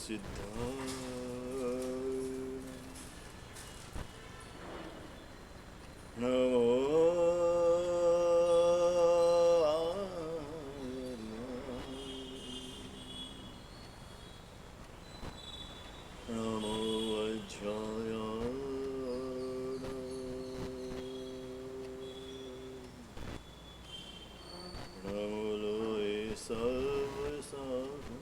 સિદ્ધાય નમો નમો વજ્રાય નમો લોય સર્વ સાધુ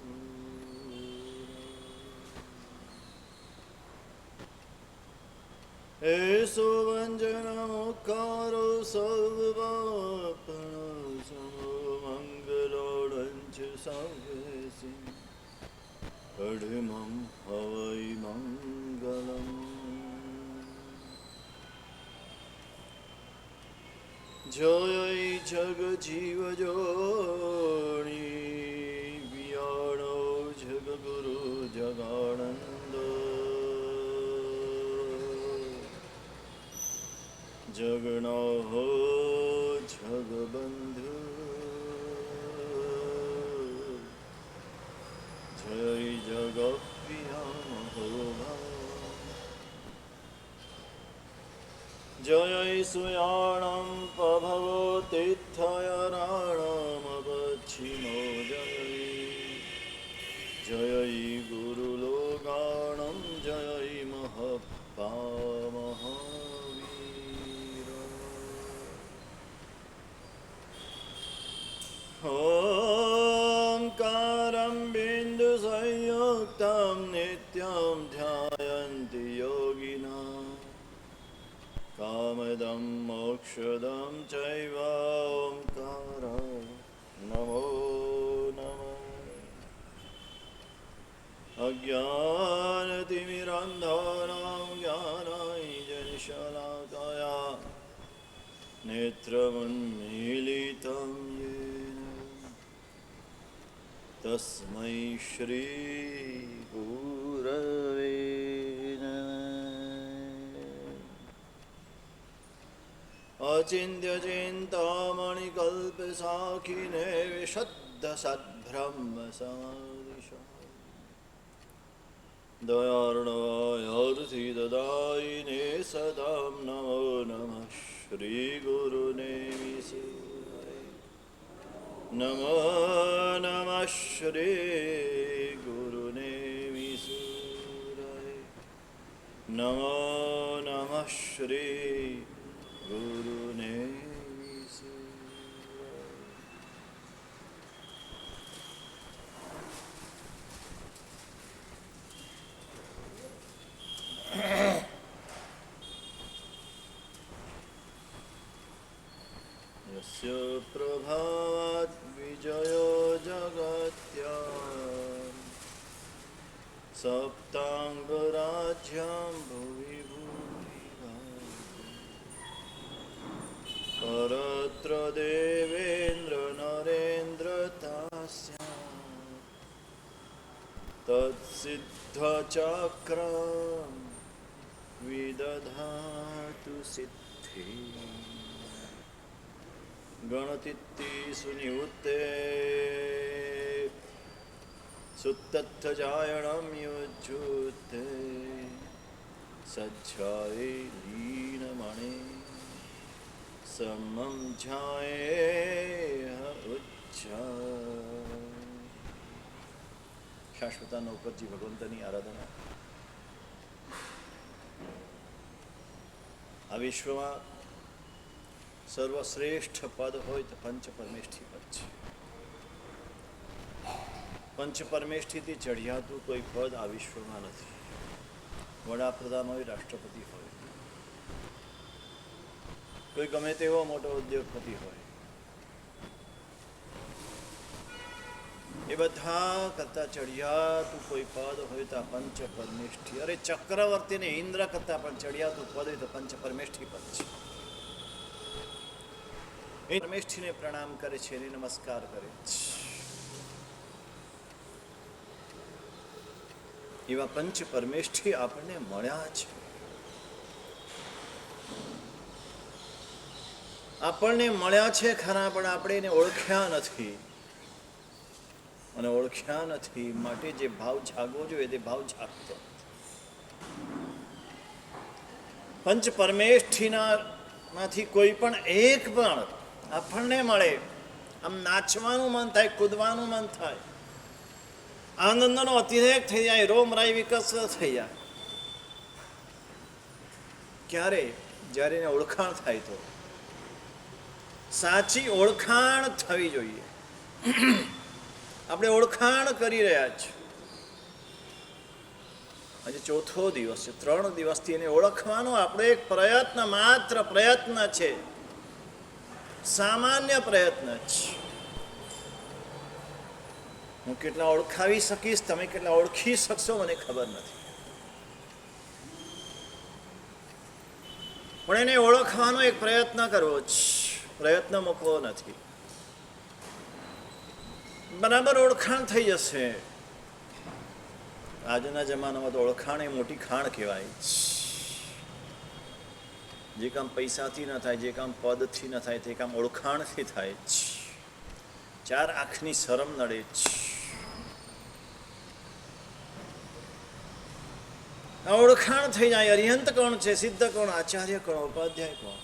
એસો વંજનમોકારો સર્વપાપનો સમો મંગલોડંચ સાવેસી કઢિમં હવૈ મંગલમ જય જગ જીવ જોણી વિયાણો જગ ગુરુ જગાનંદ જગનો હો જગબંધુ જય જગપ્રિયા હો જય સુયાણમ પભવો તીર્થયરાણમ પશ્ચિમો જય જય ગુરુલોગાણમ જય મહપામહ ઓમકારં બિંદુ સંયુક્તં નિત્યં ધ્યાયન્તિ યોગિના કામદં મોક્ષદં ચૈવ ઓમકાર નમો નમઃ અજ્ઞાનતિમિરન્ધનાં જ્ઞાનાંજનશલાકયા નેત્રમન્મીલિतं येन તસ્મૈ શ્રી ગુરવે અચિન્ત્યચિંતામણિકલ્પસાખિને વિશદ્ધ સદ્બ્રહ્મ સમાધિશ દયાર્ણવાયર્થિદદાયિને સદાં નમો નમઃ શ્રી ગુરુને નમો નમઃ શ્રી ગુરુને નમો નમઃ શ્રી ગુરુને યસ્ય પ્રભાવાત વિજયો જગત્યા સપ્તાંગરાજ્યં ભુવિ પરત્ર દેવેન્દ્ર નરેન્દ્ર તાસ્યા તત્સિદ્ધચક્રં વિદધાતુ સિદ્ધિ ગણતિત્તિ સુનિવૃત્તે સુત્તથજાયણં યુજ્યુતે સજ્જાએ લીનમણે સમમ જાયે ઉચ્ચા શાશ્વતાનો ઉપરજી ભગવંતની આરાધના. આ વિશ્વમાં સર્વશ્રેષ્ઠ પદ હોય તો પંચ પરમેષ્ઠી પદ છે. પંચ પરમેષ્ઠીથી ચઢિયાતું કોઈ પદ આ વિશ્વમાં નથી. વડાપ્રધાન હોય, રાષ્ટ્રપતિ હોય, કોઈ ગમે તેવો મોટો ઉદ્યોગપતિ હોય, એ બધા કરતા ચઢિયાતું કોઈ પદ હોય તો પંચ પરમેષ્ઠી. અરે ચક્રવર્તીને ઇન્દ્ર કરતા પણ ચઢિયાતું પદ હોય તો પંચ પરમેષ્ઠી પદ છે. એ પરમેષ્ઠીને પ્રણામ કરે છે, એને નમસ્કાર કરે છે. એવા પંચ પરમેષ્ઠી આપણને મળ્યા છે. આપણને મળ્યા છે ખરા, પણ આપણે એને ઓળખ્યા નથી. અને ઓળખ્યા નથી, માટે જે ભાવ જાગવો જોઈએ તે ભાવ જાગતો. પંચ પરમેષ્ઠીના માંથી કોઈ પણ એક પણ આપણને મળે, આમ નાચવાનું મન થાય, કૂદવાનું મન થાય, આનંદનો અતિરેક થઈ જાય, રોમરાઈ વિકસ થઈ જાય. ક્યારે? જ્યારે એને ઓળખાણ થાય તો. સાચી ઓળખાણ થવી જોઈએ. આપણે ઓળખાણ કરી રહ્યા છીએ. આજે ચોથો દિવસ છે. 3 દિવસથી એને ઓળખવાનો આપણો એક પ્રયત્ન, માત્ર પ્રયત્ન છે, સામાન્ય પ્રયત્ન છે. હું કેટલા ઓળખાવી શકીશ, તમે કેટલા ઓળખી શકશો, મને ખબર નથી, પણ એને ઓળખવાનો એક પ્રયત્ન કરવો જ, પ્રયત્ન મૂકવો નથી. બરાબર ઓળખાણ થઈ જશે. આજના જમાનામાં તો ઓળખાણ એ મોટી ખાણ કહેવાય. જે કામ પૈસાથી ન થાય, જે કામ પદથી ન થાય, તે કામ ઓળખાણથી થાય જ. 4 આંખની શરમ નડે જ. આ ઓળખાણ થઈ જાય. અરિહંત કોણ છે, સિદ્ધ કોણ, આચાર્ય કોણ, ઉપાધ્યાય કોણ.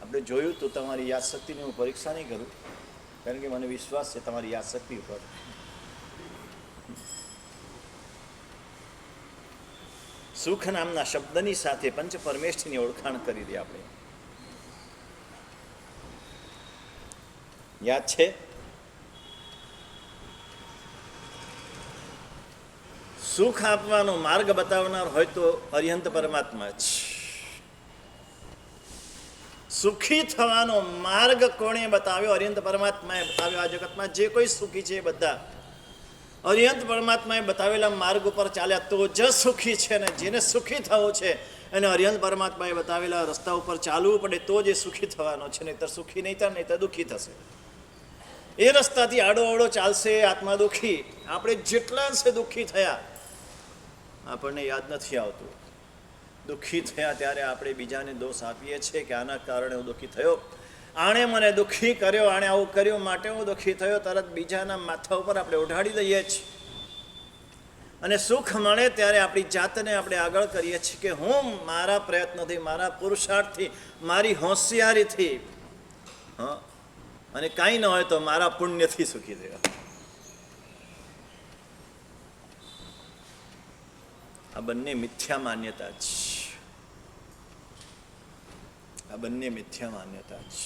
આપણે જોયું તો તમારી યાદશક્તિની હું પરીક્ષા નહીં કરું, કારણ કે મને વિશ્વાસ છે તમારી યાદશક્તિ ઉપર. સુખ નામના શબ્દની સાથે પંચ પરમેષ્ઠીની ઓળખાણ કરી દે. આપણે યાદ છે? સુખ આપવાનો માર્ગ બતાવનાર હોય તો અરિહંત પરમાત્મા જ. સુખી થવાનો માર્ગ કોણે બતાવ્યો? અરિહંત પરમાત્માએ બતાવ્યો. આ જગતમાં જે કોઈ સુખી છે એ બધા અરિહંત પરમાત્માએ બતાવેલા માર્ગ ઉપર ચાલ્યા તો જ સુખી છે. ને જેને સુખી થવું છે એને અરિહંત પરમાત્માએ બતાવેલા રસ્તા ઉપર ચાલવું પડે તો જ એ સુખી થવાનો છે. નહીતર સુખી નહીં થાય, નહીતર દુઃખી થશે. એ રસ્તાથી આડો આડો ચાલશે આત્મા દુઃખી. આપણે જેટલા છે દુઃખી થયા આપણને યાદ નથી આવતું. દુઃખી થયા ત્યારે આપણે બીજાને દોષ આપીએ છીએ કે આના કારણે હું દુઃખી થયો, આણે મને દુઃખી કર્યો, આણે આવું કર્યું માટે હું દુઃખી થયો. તરત બીજાના માથા ઉપર આપણે ઉઢાડી દઈએ છીએ. અને સુખ મળે ત્યારે આપણી જાતને આપણે આગળ કરીએ છીએ કે હું મારા પ્રયત્નથી, મારા પુરુષાર્થથી, મારી હોશિયારીથી, અને કાંઈ ન હોય તો મારા પુણ્યથી સુખી થયો. આ બંને મિથ્યા માન્યતા છે. આ બંને મિથ્યા માન્યતા છે.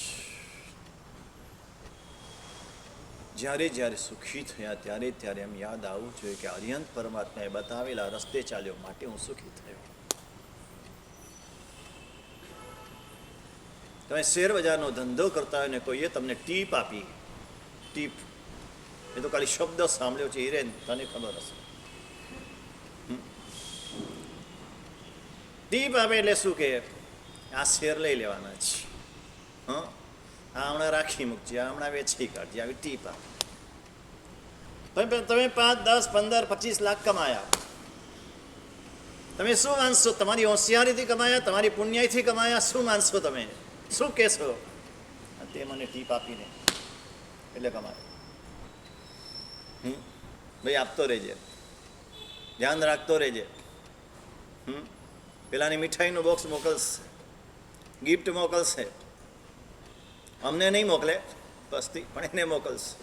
જ્યારે જ્યારે સુખી થયા ત્યારે ત્યારે એમ યાદ આવવું જોઈએ કે અરિહંત પરમાત્માએ બતાવેલા રસ્તે ચાલ્યો માટે હું સુખી થયો. તમે શેર બજારનો ધંધો કરતા હોય ને કોઈએ તમને ટીપ આપી, ટીપ એ તો ખાલી શબ્દ સાંભળ્યો છે, હિરેન તને ખબર હશે. ટીપ આપે એટલે શું કે આ શેર લઈ લેવાના છે, આ હમણાં રાખી મૂકજે, આ હમણાં વેચી કાઢજે, આવી ટીપ આપે. તમે 5, 10, 15, 25 લાખ કમાયા. તમે શું માનશો? તમારી હોશિયારીથી કમાયા, તમારી પુણ્યથી કમાયા? શું માનશો? તમે શું કહેશો? તે મને ટીપ આપીને એટલે કમાય. ભાઈ આપતો રહેજે, ધ્યાન રાખતો રહેજે. પેલાની મીઠાઈનું બોક્સ મોકલશે, ગિફ્ટ મોકલશે. અમને નહીં મોકલે બસથી, પણ એને મોકલશે.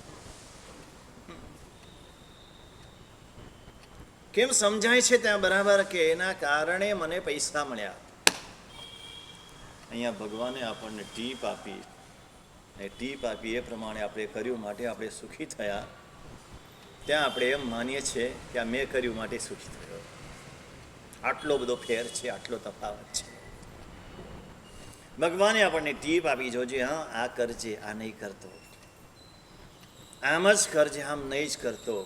કેમ સમજાય છે ત્યાં બરાબર કે એના કારણે મને પૈસા મળ્યા. અહીંયા ભગવાને આપણને ટીપ આપી, એ ટીપ આપી એ પ્રમાણે આપણે કર્યું માટે આપણે સુખી થયા. ત્યાં આપણે એમ માનીએ છીએ કે આ મેં કર્યું માટે સુખી થયો. આટલો બધો ફેર છે, આટલો તફાવત છે. ભગવાને આપણને ટીપ આપી, જોજે હા આ કરજે, આ નહીં કરતો, આમ જ કરજે, આમ નહીં જ કરતો.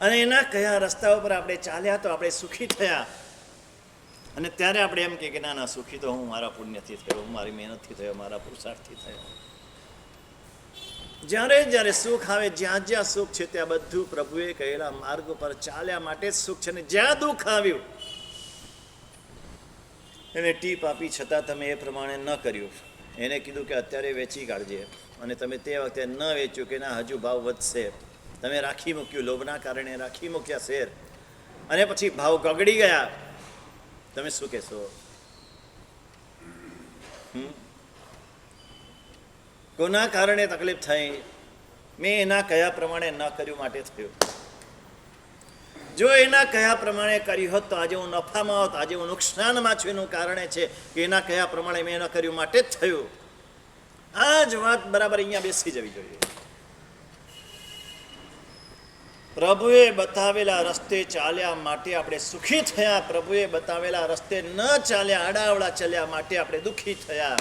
અને એના કયા રસ્તા ઉપર આપણે ચાલ્યા તો આપણે સુખી થયા. અને ત્યારે આપણે એમ કે ના ના, સુખી તો હું મારા પુણ્યથી થયો, હું મારી મહેનતથી થયો, મારા પુરુષાર્થથી થયો. જ્યારે જ્યારે સુખ આવે, જ્યાં જ્યાં સુખ છે ત્યાં બધું પ્રભુએ કહેલા માર્ગ ઉપર ચાલ્યા માટે જ સુખ છે. ને જ્યાં દુઃખ આવ્યું એને ટીપ આપી છતાં તમે એ પ્રમાણે ન કર્યું. એને કીધું કે અત્યારે વેચી કાઢજે, અને તમે તે વખતે ન વેચ્યું કે ના હજુ ભાવ વધશે, તમે રાખી મૂક્યું, લોભના કારણે રાખી મૂક્યા શેર, અને પછી ભાવ ગગડી ગયા, તમે શું કહેશો? કોના કારણે તકલીફ થઈ? મેં એના કયા પ્રમાણે ન કર્યું માટે થયું. જો એના કયા પ્રમાણે કર્યું હોત તો આજે હું નફામાં હોત, આજે હું નુકસાનમાં છું. એનું કારણે છે કે એના કયા પ્રમાણે મેં ન કર્યું માટે જ થયું. આ જ વાત બરાબર અહીંયા બેસી જવી જોઈએ. પ્રભુએ બતાવેલા રસ્તે ચાલ્યા માટે આપણે સુખી થયા, પ્રભુએ બતાવેલા રસ્તે ન ચાલ્યા, આડાવડા ચાલ્યા માટે આપણે દુઃખી થયા.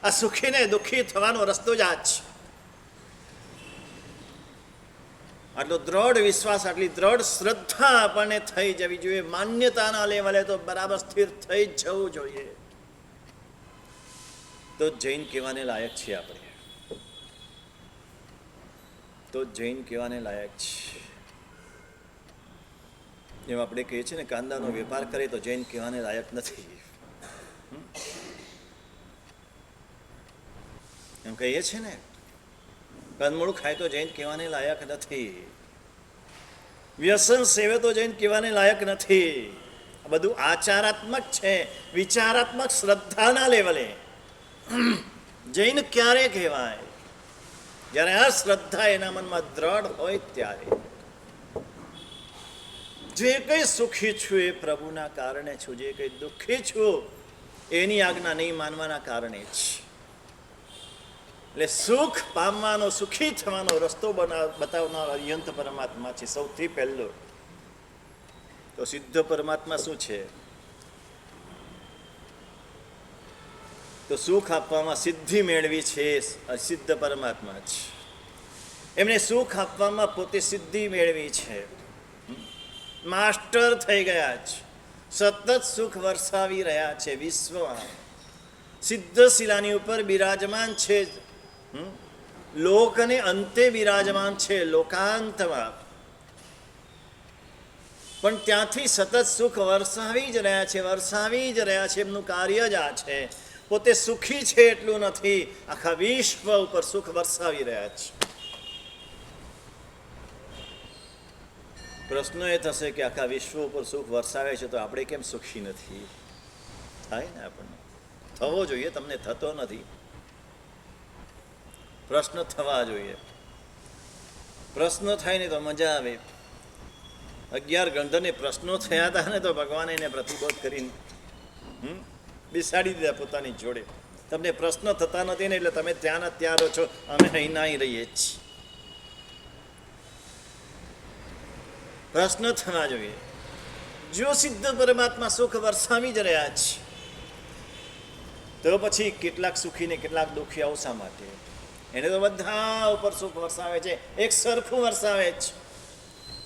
આ સુખીને દુઃખી થવાનો રસ્તો જ આ જ. આટલો દ્રઢ વિશ્વાસ, આટલી દ્રઢ શ્રદ્ધા આપણને થઈ જવી જોઈએ. માન્યતાના લેવલે તો બરાબર સ્થિર થઈ જ જવું જોઈએ. તો જૈન કહેવાને લાયક છીએ આપણે, તો જૈન કહેવાને લાયક છે. જેમ આપણે કહીએ છીએ ને, કાંદાનો વેપાર કરે તો જૈન કહેવાને લાયક નથી, એમ કહીએ છીએ ને. કંદમૂળ ખાય તો જૈન કહેવાને લાયક નથી, વ્યસન સેવે તો જૈન કહેવાને લાયક નથી. આ બધું આચારાત્મક છે, વિચારાત્મક શ્રદ્ધાના લેવલે. જૈન ક્યારે કહેવાય? જ્યારે આ શ્રદ્ધા એના મનમાં દ્રઢ હોય ત્યારે. જે કંઈ સુખી છું એ પ્રભુના કારણે છું, જે કંઈ દુઃખી છું એની આજ્ઞા નહીં માનવાના કારણે જ. એટલે સુખ પામવાનો, સુખી થવાનો રસ્તો બતાવનાર અયંત પરમાત્મા છે. સૌથી પહેલો તો સિદ્ધ પરમાત્મા શું છે? તો સુખ આપવામાં સિદ્ધિ મેળવી છે સિદ્ધ પરમાત્મા જ. એમને સુખ આપવામાં પોતે સિદ્ધિ મેળવી છે, માસ્ટર થઈ ગયા છે, સતત સુખ વરસાવી રહ્યા છે વિશ્વમાં. સિદ્ધ શિલાની ઉપર બિરાજમાન છે, લોક અને અંતે બિરાજમાન છે, લોકાંતમાં. પણ ત્યાંથી સતત સુખ વરસાવી જ રહ્યા છે, વરસાવી જ રહ્યા છે. એમનું કાર્ય જ આ છે. પોતે સુખી છે એટલું નથી, આખા વિશ્વ ઉપર સુખ વરસાવી રહ્યા છે. પ્રશ્ન એ થશે કે આખા વિશ્વ ઉપર સુખ વરસાવે છે તો આપણે કેમ સુખી નથી? થાય ને, આપણને થવો જોઈએ, તમને થતો નથી. પ્રશ્ન થવા જોઈએ. પ્રશ્ન થાય ને તો મજા આવે. 11 ગંધર્વને પ્રશ્નો થયા હતા ને તો ભગવાને એને પ્રતિબોધ કરીને બેસાડી દીધા પોતાની જોડે. તમને પ્રશ્ન થતા નથી ને એટલે તમે ત્યાં ને ત્યાં રહો છો, અમે અહીં અહીં રહીએ છીએ. પ્રશ્ન થવા જોઈએ. જો સિદ્ધ પરમાત્મા સુખ વરસાવી જ રહ્યા છે તો પછી કેટલાક સુખી ને કેટલાક દુઃખી આવું શા માટે? એને તો બધા ઉપર સુખ વરસાવે છે, એક સરખું વરસાવે છે.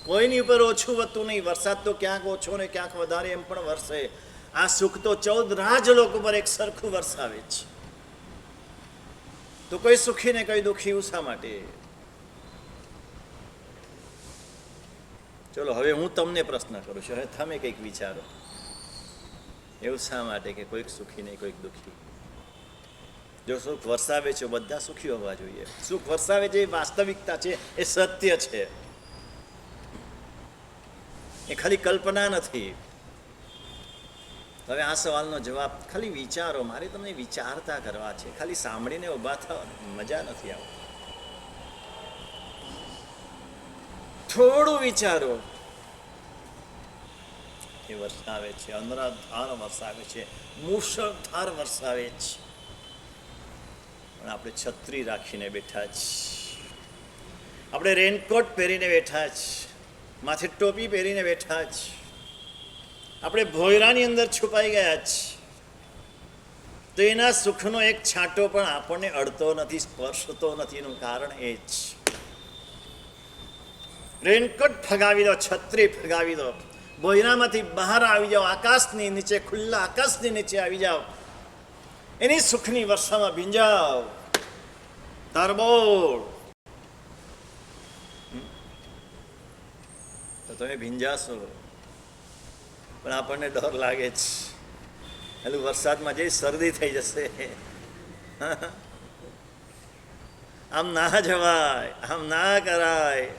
કોઈની ઉપર ઓછું વધતું નહીં. વરસાદ તો ક્યાંક ઓછો ને ક્યાંક વધારે એમ પણ વરસે. આ સુખ તો 14 રાજલોક ઉપર એક સરખું વરસાવે છે. તો કોઈ સુખી ને કોઈ દુઃખી એવું શા માટે? ચલો હવે હું તમને પ્રશ્ન કરું છું, હવે તમે કંઈક વિચારો. એવું શા માટે કે કોઈક સુખી ને કોઈક દુઃખી? જો સુખ વરસાવે છે બધા સુખી હોવા જોઈએ. સુખ વરસાવે છે એ વાસ્તવિકતા છે, એ સત્ય છે, એ ખાલી કલ્પના નથી. હવે આ સવાલનો જવાબ ખાલી વિચારો. મારે તમને વિચારતા કરવા છે, ખાલી સાંભળીને ઊભા થવા મજા નથી આવતી. થોડું વિચારો. એ વરસાવે છે, અનરાધાર વરસાવે છે, મુશળધાર વરસાવે છે, પણ આપણે છત્રી રાખીને બેઠા છીએ, આપણે રેનકોટ પહેરીને બેઠા છીએ, માથે ટોપી પહેરીને બેઠા છીએ, આપણે ભોયરાની અંદર છુપાઈ ગયા છીએ. તો એના સુખનો એક છાંટો પણ આપણને અડતો નથી, સ્પર્શતો નથી. એનું કારણ એ જ. રેનકોટ ફગાવી દો, છત્રી ફગાવી દો, ભોયરામાંથી બહાર આવી જાઓ, આકાશની નીચે, ખુલ્લા આકાશની નીચે આવી જાઓ, એની સુખની વર્ષામાં ભીંજાઓ, તરબોળ. તો તમે ભીંજાશો, પણ આપણને ડર લાગે છે. પેલું વરસાદમાં જઈ શરદી થઈ જશે. આમ ના જવાય, આમ ના કરાય.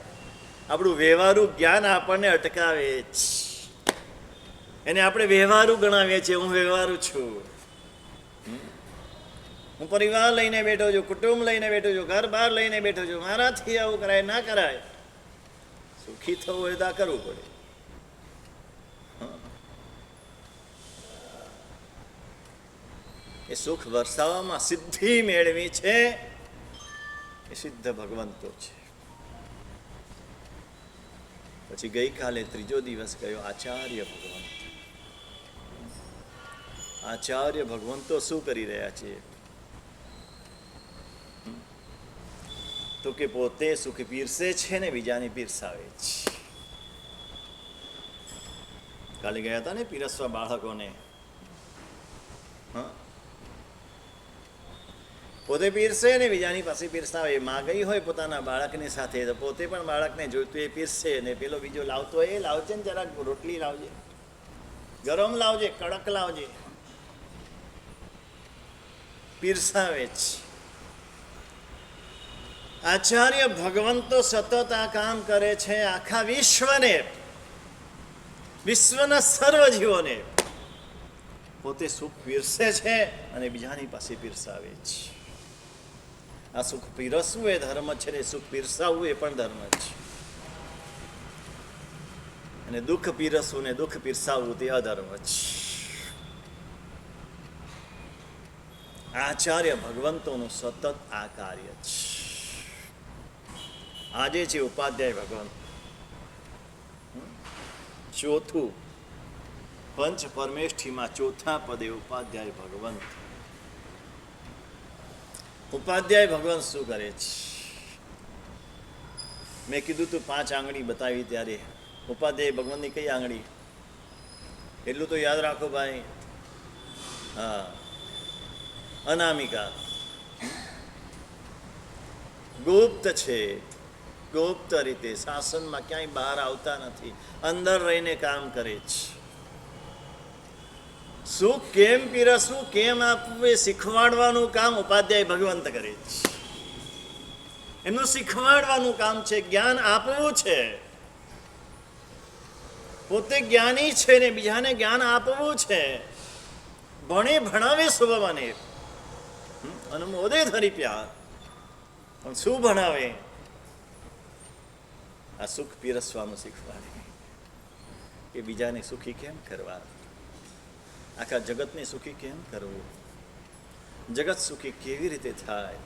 આપણું વ્યવહારુ જ્ઞાન આપણને અટકાવે છે. એને આપણે વ્યવહારુ ગણાવીએ છીએ. હું વ્યવહારુ છું, હું પરિવાર લઈને બેઠો છું, કુટુંબ લઈને બેઠો છું, ઘર બહાર લઈને બેઠો છું, મારાથી આવું કરાય ના કરાય. સુખી થવું હોય તો આ કરવું પડે. એ સુખ વરસાવવામાં સિદ્ધિ મેળવી છે એ સિદ્ધ ભગવંતો છે. પછી ગઈકાલે ત્રીજો દિવસ ગયો આચાર્ય ભગવંત. આચાર્ય ભગવંતો શું કરી રહ્યા છે? તો કે પોતે સુખ પીરસે છે ને બીજાને પીરસાવે છે. કાલે ગયા હતા ને પીરસવા બાળકોને. પોતે પીરસે ને બીજાની પાસે પીરસાવે. માં ગઈ હોય પોતાના બાળકની સાથે તો પોતે પણ બાળકને જોઈતું એ પીરસે ને પેલો બીજો લાવતો એ લાવજે ને જરાક રોટલી લાવજે, ગરમ લાવજે, કડક લાવજે, પીરસાવે છે. આચાર્ય ભગવંતો સતત આ કામ કરે છે. આખા વિશ્વને, વિશ્વના સર્વ જીવોને પોતે સુખ પીરસે છે અને બીજાની પાસે પીરસાવે છે. આ સુખ પીરસવું એ ધર્મ છે ને સુખ પીરસાવવું એ પણ ધર્મ છે. અને દુઃખ પીરસવું ને દુઃખ પીરસાવવું તે અધર્મ છે. આચાર્ય ભગવંતોનું સતત આ કાર્ય છે. આજે છે ઉપાધ્યાય ભગવંત, ચોથું પંચ પરમેષ્ઠીમાં ચોથા પદે ઉપાધ્યાય ભગવંત. ઉપાધ્યાય ભગવંત શું કરે છે? મેં કીધું તું 5 આંગળી બતાવી ત્યારે ઉપાધ્યાય ભગવંતની કઈ આંગળી? એટલું તો યાદ રાખો ભાઈ. હા, અનામિકા ગુપ્ત છે. ગુપ્ત રીતે શાસનમાં ક્યાંય બહાર આવતા નથી, અંદર રહીને કામ કરે છે. સુખ કેમ પીરસવું, કેમ આપવું એ શીખવાડવાનું કામ ઉપાધ્યાય ભગવંત કરે છે. એમનું શીખવાડવાનું કામ છે, જ્ઞાન આપવું છે. પોતે જ્ઞાની છે ને બીજાને જ્ઞાન આપવું છે. ભણે ભણાવે સુભવાને અનુમોદે ધરી પ્યાર. પણ શું ભણાવે? આ સુખ પીરસવાનું શીખવાડે કે બીજાને સુખી કેમ કરવા, આખા જગતને સુખી કેમ કરવું, જગત સુખી કેવી રીતે થાય.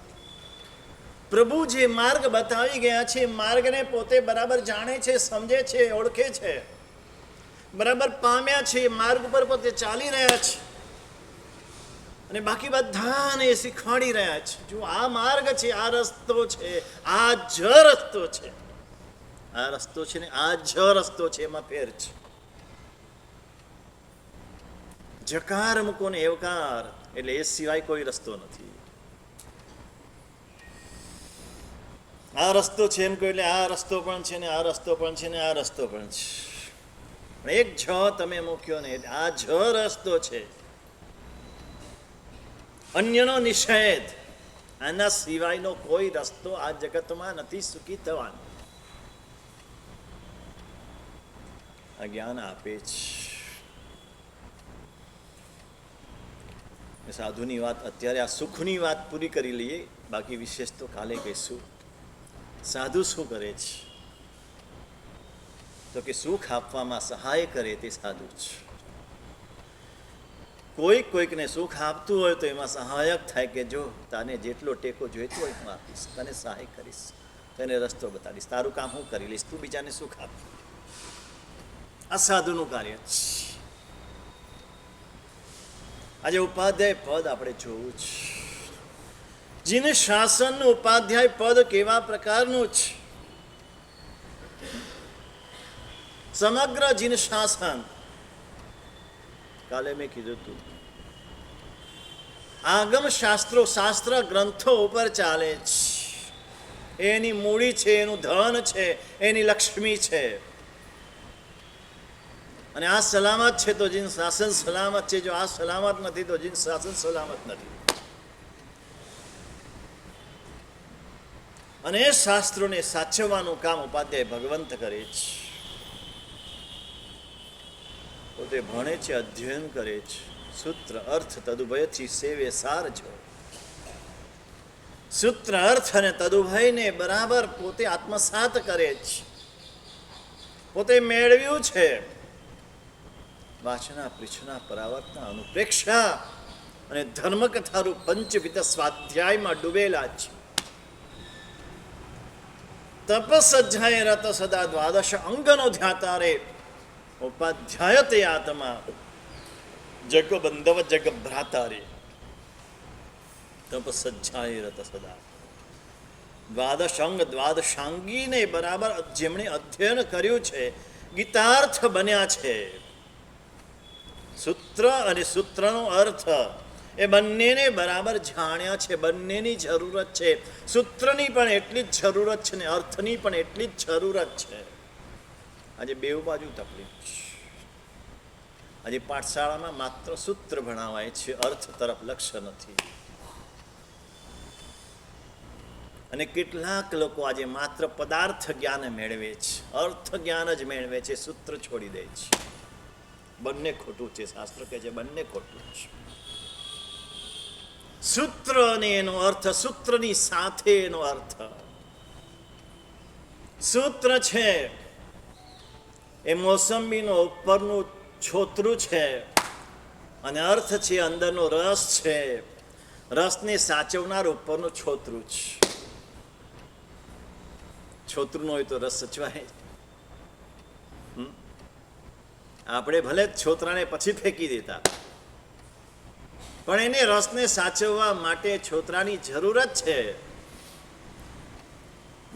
પ્રભુ જે માર્ગ બતાવી ગયા છે માર્ગને પોતે બરાબર જાણે છે, સમજે છે, ઓળખે છે, બરાબર પામ્યા છે. માર્ગ ઉપર પોતે ચાલી રહ્યા છે અને બાકી બધાને શીખવાડી રહ્યા છે. જો આ માર્ગ છે, આ રસ્તો છે, આ જ રસ્તો છે. આ રસ્તો છે ને આ જ રસ્તો છે, એમાં ફેર છે. જકાર મૂકો ને એવકાર, એટલે એ સિવાય કોઈ રસ્તો નથી. આ રસ્તો છે એમ કહ્યું એટલે આ રસ્તો પણ છે ને આ રસ્તો પણ છે ને આ રસ્તો પણ છે. એક જ તમે મૂક્યો ને એટલે આ જ રસ્તો છે. અન્યનો નિષેધ, આના સિવાયનો કોઈ રસ્તો આ જગતમાં નથી સુખી થવાનો. આ જ્ઞાન આપે છે. સાધુની વાત અત્યારે આ સુખની વાત પૂરી કરી લઈએ, બાકી વિશેષ તો કાલે કહીશું. સાધુ શું કરે છે? તો કે સુખ આપવામાં સહાય કરે તે સાધુ છે. કોઈકને સુખ આપતું હોય તો એમાં સહાયક થાય કે જો તને જેટલો ટેકો જોઈતો હોય હું આપીશ, તને સહાય કરીશ, તને રસ્તો બતાવીશ, તારું કામ હું કરી લઈશ, તું બીજાને સુખ આપ. આ સાધુનું કાર્ય છે. આજે ઉપાધ્યાય પદ આપણે જોવું છે. જીન શાસનનું ઉપાધ્યાય પદ કેવા પ્રકારનું છે? સમગ્ર જીન શાસન, કાલે મેં કીધું હતું, આગમ શાસ્ત્રો, શાસ્ત્ર ગ્રંથો ઉપર ચાલે છે. એની મૂડી છે, એનું ધન છે, એની લક્ષ્મી છે. અને આ સલામત છે તો જીન શાસન સલામત છે. જો આ સલામત નથી તો જીન શાસન સલામત નથી. અને એ શાસ્ત્રોને સાચવવાનું કામ ઉપાધ્યાય ભગવંત કરે છે. પોતે ભણે છે, અધ્યયન કરે છે. સૂત્ર અર્થ તદુભયથી સેવે સાર છો. સૂત્ર અર્થ અને તદુભયને બરાબર પોતે આત્મસાત કરે છે, પોતે મેળવ્યું છે. વાચના પૃચ્છના પરાવર્તના અનુપ્રેક્ષા અને ધર્મકથારૂપ પંચવિધ સ્વાધ્યાયમાં ડૂબેલા છે. તપસજ્જાય રત સદા દ્વાદશ અંગનો ધ્યાતા રે ઉપાધ્યાય તે આત્મા જગ બંધવ જગ ભ્રાતા રે. તપસજ્જાય રત સદા દ્વાદશ અંગ દ્વાદશાંગીને બરાબર જેમણે અધ્યયન કર્યું છે, ગીતાર્થ બન્યા છે. સૂત્ર અને સૂત્રનો અર્થ એ બંનેને બરાબર જાણ્યા છે. બંનેની જરૂરત છે. સૂત્રની પણ એટલી જ જરૂરત છે ને અર્થની પણ એટલી જ જરૂરત છે. આજે બેઉ બાજુ તકલીફ છે. આજે પાઠશાળામાં માત્ર સૂત્ર ભણાવાય છે, અર્થ તરફ લક્ષ્ય નથી. અને કેટલાક લોકો આજે માત્ર પદાર્થ જ્ઞાન મેળવે છે, અર્થ જ્ઞાન જ મેળવે છે, સૂત્ર છોડી દે છે. બંને ખોટું છે. શાસ્ત્ર કહે છે બંને ખોટું છે. સૂત્ર અને એનો અર્થ, સૂત્રની સાથે એનો અર્થ. સૂત્ર છે એ મોસંબીનો ઉપરનું છોતરું છે અને અર્થ છે અંદરનો રસ છે. રસને સાચવનાર ઉપરનું છોતરું છે. છોતરું ન હોય તો રસ સચવાય. આપણે ભલે છોતરાને પછી ફેંકી દેતા, પણ એને રસને સાચવવા માટે છોતરાની જરૂરત છે.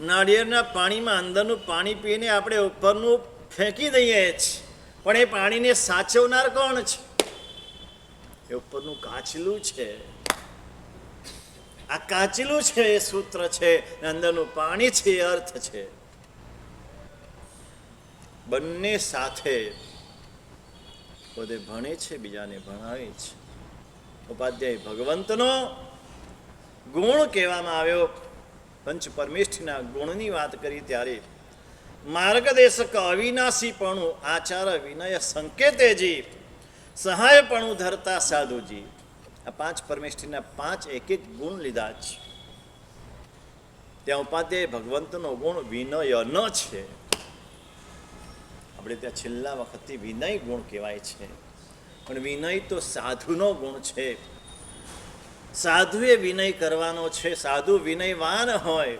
નાળિયેરના પાણીમાં અંદરનું પાણી પીને આપણે ઉપરનું ફેંકી દઈએ છીએ, પણ એ પાણીને સાચવનાર કોણ છે? એ ઉપરનું કાચલું છે. આ કાચલું છે એ સૂત્ર છે, અંદરનું પાણી છે એ અર્થ છે. બંને સાથે પોતે ભણે છે, બીજાને ભણાવે છે. ઉપાધ્યાય ભગવંતનો ગુણ કહેવામાં આવ્યો. પંચ પરમેષ્ઠીના ગુણની વાત કરી ત્યારે માર્ગદેશક અવિનાશીપણું આચાર વિનય સંકેતેજી સહાયપણું ધરતા સાધુજી. આ પાંચ પરમેષ્ઠીના પાંચ એક એક ગુણ લીધા છે. ત્યાં ઉપાધ્યાય ભગવંતનો ગુણ વિનય ન છે. આપણે ત્યાં છેલ્લા વખતથી વિનય ગુણ કહેવાય છે, પણ વિનય તો સાધુનો ગુણ છે. સાધુએ વિનય કરવાનો છે. સાધુ વિનયવાન હોય.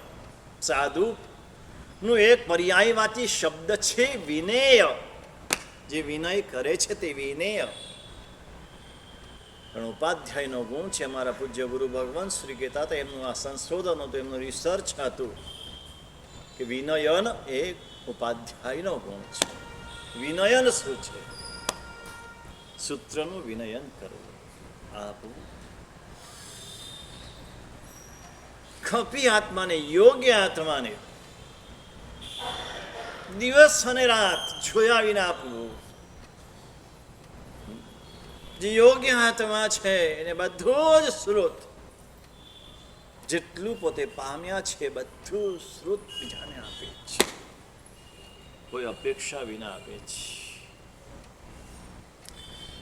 સાધુનું એક પર્યાયવાચી શબ્દ છે વિનેય. જે વિનય કરે છે તે વિનેય. પણ ઉપાધ્યાયનો ગુણ છે. અમારા પૂજ્ય ગુરુ ભગવાન શ્રી કહેતા હતા, એમનું આ સંશોધન હતું, એમનું રિસર્ચ હતું કે વિનયન એ ઉપાધ્યાયનો ગુણ છે. વિનયન શું છે? સૂત્રનું વિનયન કરવું. આપવું ખપી આત્માને, યોગ્ય આત્માને દિવસ અને રાત જોયા વિના આપવું. જે યોગ્ય આત્મા છે એને બધું જ શ્રુત, જેટલું પોતે પામ્યા છે બધું શ્રુત બીજાને આપે છે. કોઈ અપેક્ષા વિના આપે છે.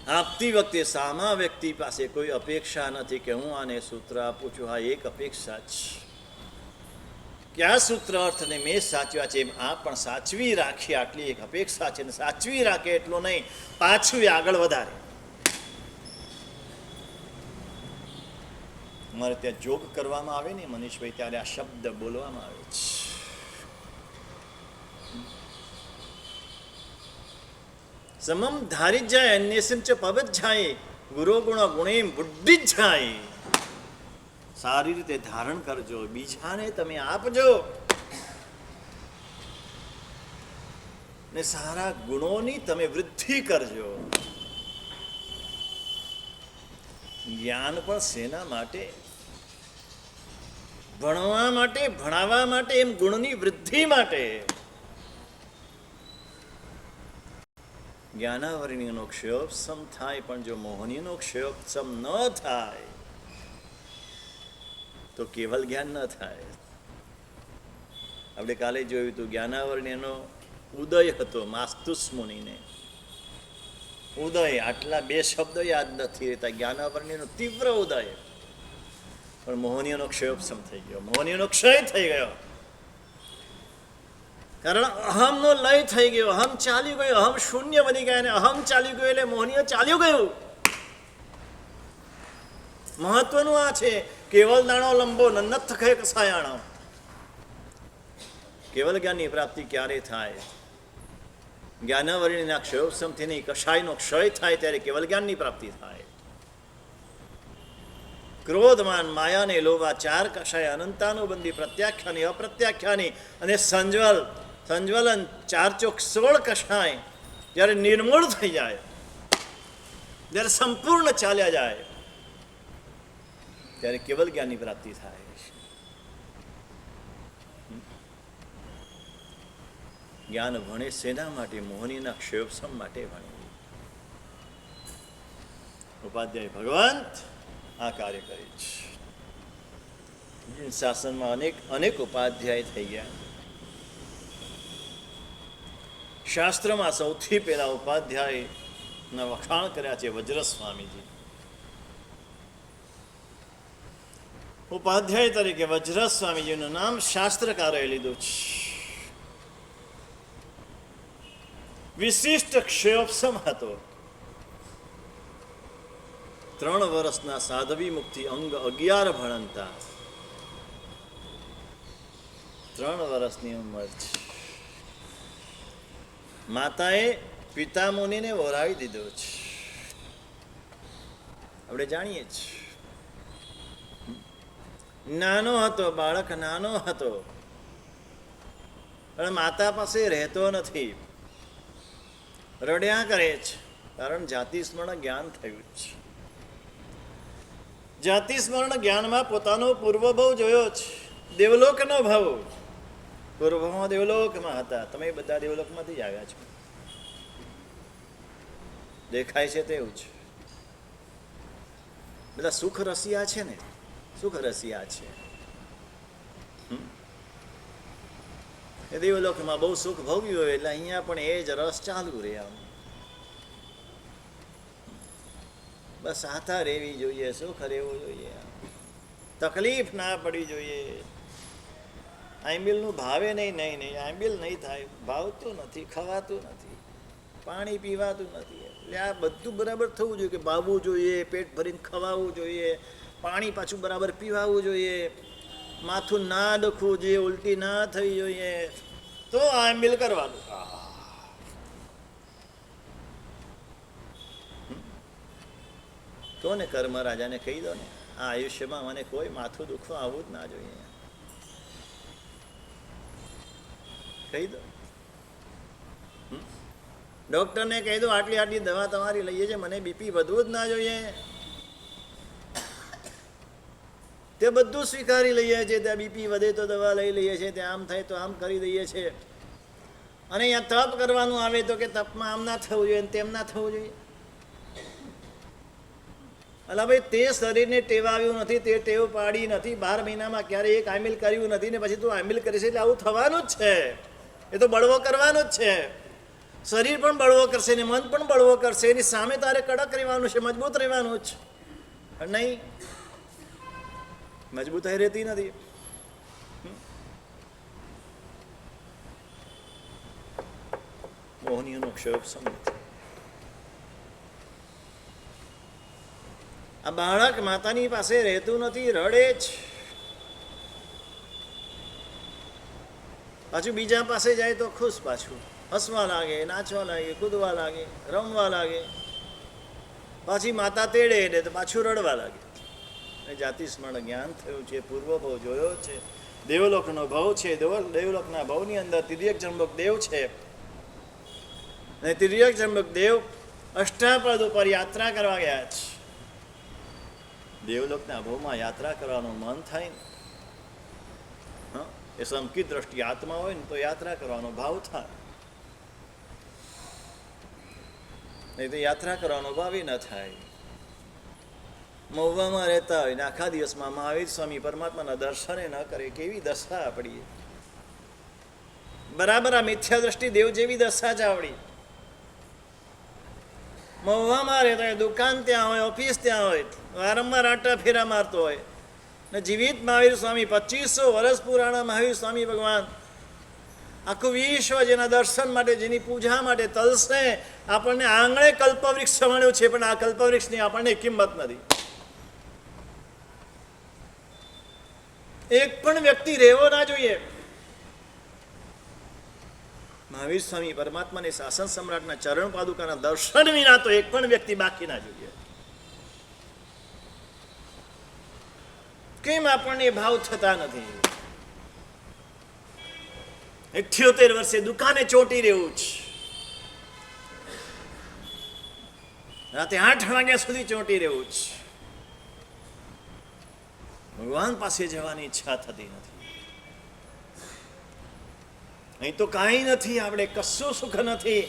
આપતી વખતે સામા વ્યક્તિ પાસે કોઈ અપેક્ષા નથી કે હું આને સૂત્ર આપું છું. હા, એક અપેક્ષા છે કે આ સૂત્ર અર્થને મેં સાચવ્યા છે, એમ આ પણ સાચવી રાખી. આટલી એક અપેક્ષા છે. સાચવી રાખે એટલું નહીં, પાછું આગળ વધારે. અમારે ત્યાં જોગ કરવામાં આવે ને મનીષભાઈ, ત્યારે આ શબ્દ બોલવામાં આવે છે. સમમ ધારી જાય અન્યસિંચ પવત જાય ગુરો ગુણ ગુણેમ બુદ્ધિ જાય. સારી રીતે ધારણ કરજો, બીજાને તમે આપજો ને સારા ગુણોની તમે વૃદ્ધિ કરજો. જ્ઞાન પણ શેના માટે? ભણવા માટે, ભણાવવા માટે, એમ ગુણની વૃદ્ધિ માટે. જ્ઞાનાવરણીનો ક્ષયોપસમ થાય, પણ જો મોહનીનો ક્ષયોપસમ ન થાય તો કેવલ જ્ઞાન ન થાય. આપણે કાલે જોયું હતું જ્ઞાનાવર્ણ્યનો ઉદય હતો માસ્તુસ મુનિને. ઉદય, આટલા બે શબ્દો યાદ નથી રહેતા. જ્ઞાનાવર્ણ્યનો તીવ્ર ઉદય, પણ મોહનીયનો ક્ષયોપશમ થઈ ગયો, મોહનીયનો ક્ષય થઈ ગયો. કારણ અહમનો લય થઈ ગયો, અહમ ચાલી ગયો, અહમ શૂન્ય બની ગયા, અને અહમ ચાલી ગયો એટલે મોહનીય ચાલ્યું ગયું. મહત્વનું આ છે, કેવલ દાણો લંબો નન્નથ ખે કસાયાણો. કેવલ જ્ઞાનની પ્રાપ્તિ ક્યારે થાય? જ્ઞાનાવર્ણ્યના ક્ષયોપશમથી નહીં, કષાયનો ક્ષય થાય ત્યારે કેવલ જ્ઞાનની પ્રાપ્તિ થાય. ક્રોધમાન, માયા ને લોભ, આ ચાર કષાય અનંતાનુબંધી, પ્રત્યાખ્યાની, અપ્રત્યાખ્યાની અને સંજ્વલન, 4 ચોક 16 કષાય જ્યારે નિર્મૂળ થઈ જાય, જ્યારે સંપૂર્ણ ચાલ્યા જાય, ત્યારે કેવલ જ્ઞાનની પ્રાપ્તિ થાય. જ્ઞાન ભણે શેના માટે? મોહનીના ક્ષયોપશમ માટે ભણે. ઉપાધ્યાય ભગવંત આ કાર્ય કરે છે. શાસનમાં અનેક ઉપાધ્યાય થઈ ગયા. શાસ્ત્રમાં સૌથી પહેલા ઉપાધ્યાયના વખાણ કર્યા છે વજ્રસ્વામીજી. ઉપાધ્યાય તરીકે વજ્રસ્વામીજીનું નામ શાસ્ત્રકારોએ લીધું છે. વિશિષ્ટ ક્ષયોપશમ હતો. 3 વર્ષના સાધવી મુક્તિ અંગ 11 ભણતા. 3 વર્ષની ઉંમર છે. માતાએ પિતા મુનિને વરાવી દીધો છે. આપણે જાણીએ છીએ, નાનો હતો, બાળક નાનો હતો, પણ માતા પાસે રહેતો નથી, રડ્યા કરે છે. કારણ જાતિ સ્મરણ જ્ઞાન થયું છે. જાતિ સ્મરણ જ્ઞાનમાં પોતાનો પૂર્વભવ જોયો છે. દેવલોકનો ભાવ, પૂર્વમાં દેવલોકમાં હતા. તમે બધા દેવલોકમાંથી જ આવ્યા છો, દેખાય છે તેવું છે. બધા સુખ રસિયા છે ને, સુખ રસિયા છે. એ દેવલોકમાં બહુ સુખ ભોગ્યું હોય એટલે અહીંયા પણ એ જ રસ ચાલુ રહે. આમ બસ આથા રહેવી જોઈએ, સુખ રહેવું જોઈએ, તકલીફ ના પડવી જોઈએ. આંબિલનું ભાવે નહીં, આંબિલ નહીં થાય, ભાવતું નથી, ખવાતું નથી, પાણી પીવાતું નથી. એટલે આ બધું બરાબર થવું જોઈએ, કે ભાવવું જોઈએ, પેટ ભરીને ખવાવું જોઈએ, પાણી પાછું બરાબર પીવાવું જોઈએ, માથું ના દુખવું જોઈએ, ઉલટી ના થવી જોઈએ, તો આંબિલ કરવાનું. તો ને કર્મ રાજાને કહી દો ને, આ આયુષ્યમાં મને કોઈ માથું દુખવા આવવું જ ના જોઈએ, કહી દો. ડોક્ટરને કહી દો આટલી દવા તમારી લઈએ છે, મને બીપી વધવું જ ના જોઈએ. તે બધું સ્વીકારી લઈએ છીએ. ત્યાં બીપી વધે તો દવા લઈ લઈએ છીએ, ત્યાં આમ થાય તો આમ કરી દઈએ છીએ. અને અહીંયા તપ કરવાનું આવે તો કે તપમાં આમ ના થવું જોઈએ, તેમ ના થવું જોઈએ. અલા ભાઈ, તે શરીરને ટેવાવ્યું નથી, તે ટેવ પાડી નથી, 12 મહિનામાં ક્યારેય એક આમિલ કર્યું નથી, ને પછી તું આમિલ કરીશ એટલે આવું થવાનું જ છે. એ તો બળવો કરવાનો જ છે. શરીર પણ બળવો કરશે ને મન પણ બળવો કરશે. એની સામે તારે કડક રહેવાનું છે, મજબૂત રહેવાનું જ. નહીં, મજબૂતાઈ રહેતી નથી. મોહનીયનો ક્ષયોપશમ નથી. આ બાળક માતાની પાસે રહેતું નથી, રડે જ. પાછું બીજા પાસે જાય તો ખુશ, પાછું હસવા લાગે, નાચવા લાગે, કૂદવા લાગે, રમવા લાગે. પાછી માતા તેડે એટલે તો પાછું રડવા લાગે. જાતિ સ્મરણ જ્ઞાન થયું છે, પૂર્વભવ જોયો છે, દેવલોકનો ભવ છે. દેવલોકના ભવની અંદર તિર્યક જન્મક દેવ છે, અને તિર્યક જન્મક દેવ અષ્ટાપદ ઉપર યાત્રા કરવા ગયા છે. દેવલોકના ભવમાં યાત્રા કરવાનું મન થાય ને, એ સંકિત દ્રષ્ટિ આત્મા હોય ને તો યાત્રા કરવાનો ભાવ થાય, નહીં તો યાત્રા કરવાનો ભાવ ન થાય. મહુવામાં રહેતા હોય ને આખા દિવસમાં મહાવીર સ્વામી પરમાત્માના દર્શને ન કરે, કેવી દશા આપણી. બરાબર આ મિથ્યા દ્રષ્ટિ દેવ જેવી દશા જ આવડી. મહુવામાં રહેતો હોય, દુકાન ત્યાં હોય, ઓફિસ ત્યાં હોય, વારંવાર આટા ફેરા મારતો હોય ને જીવિત મહાવીર સ્વામી 2500 વર્ષ પુરાણા મહાવીર સ્વામી ભગવાન આખું વિશ્વ જેના દર્શન માટે, જેની પૂજા માટે તલસે આપણને આંગણે કલ્પવૃક્ષ મળ્યું છે, પણ આ કલ્પવૃક્ષની આપણને કિંમત નથી. એક પણ વ્યક્તિ રહેવો ના જોઈએ. મહાવીર સ્વામી પરમાત્માની શાસન સમ્રાટના ચરણ પાદુકાના દર્શન વિના તો એક પણ વ્યક્તિ બાકી ના જોઈએ. કેમ આપણને ભાવ થતા નથી? 78 વર્ષે દુકાને ચોંટી રહેવું છે, રાતે 8 વાગ્યા સુધી ચોંટી રહેવું છે. ભગવાન પાસે જવાની ઈચ્છા થતી નથી. અહીં તો કાંઈ નથી, આપણે કશું સુખ નથી,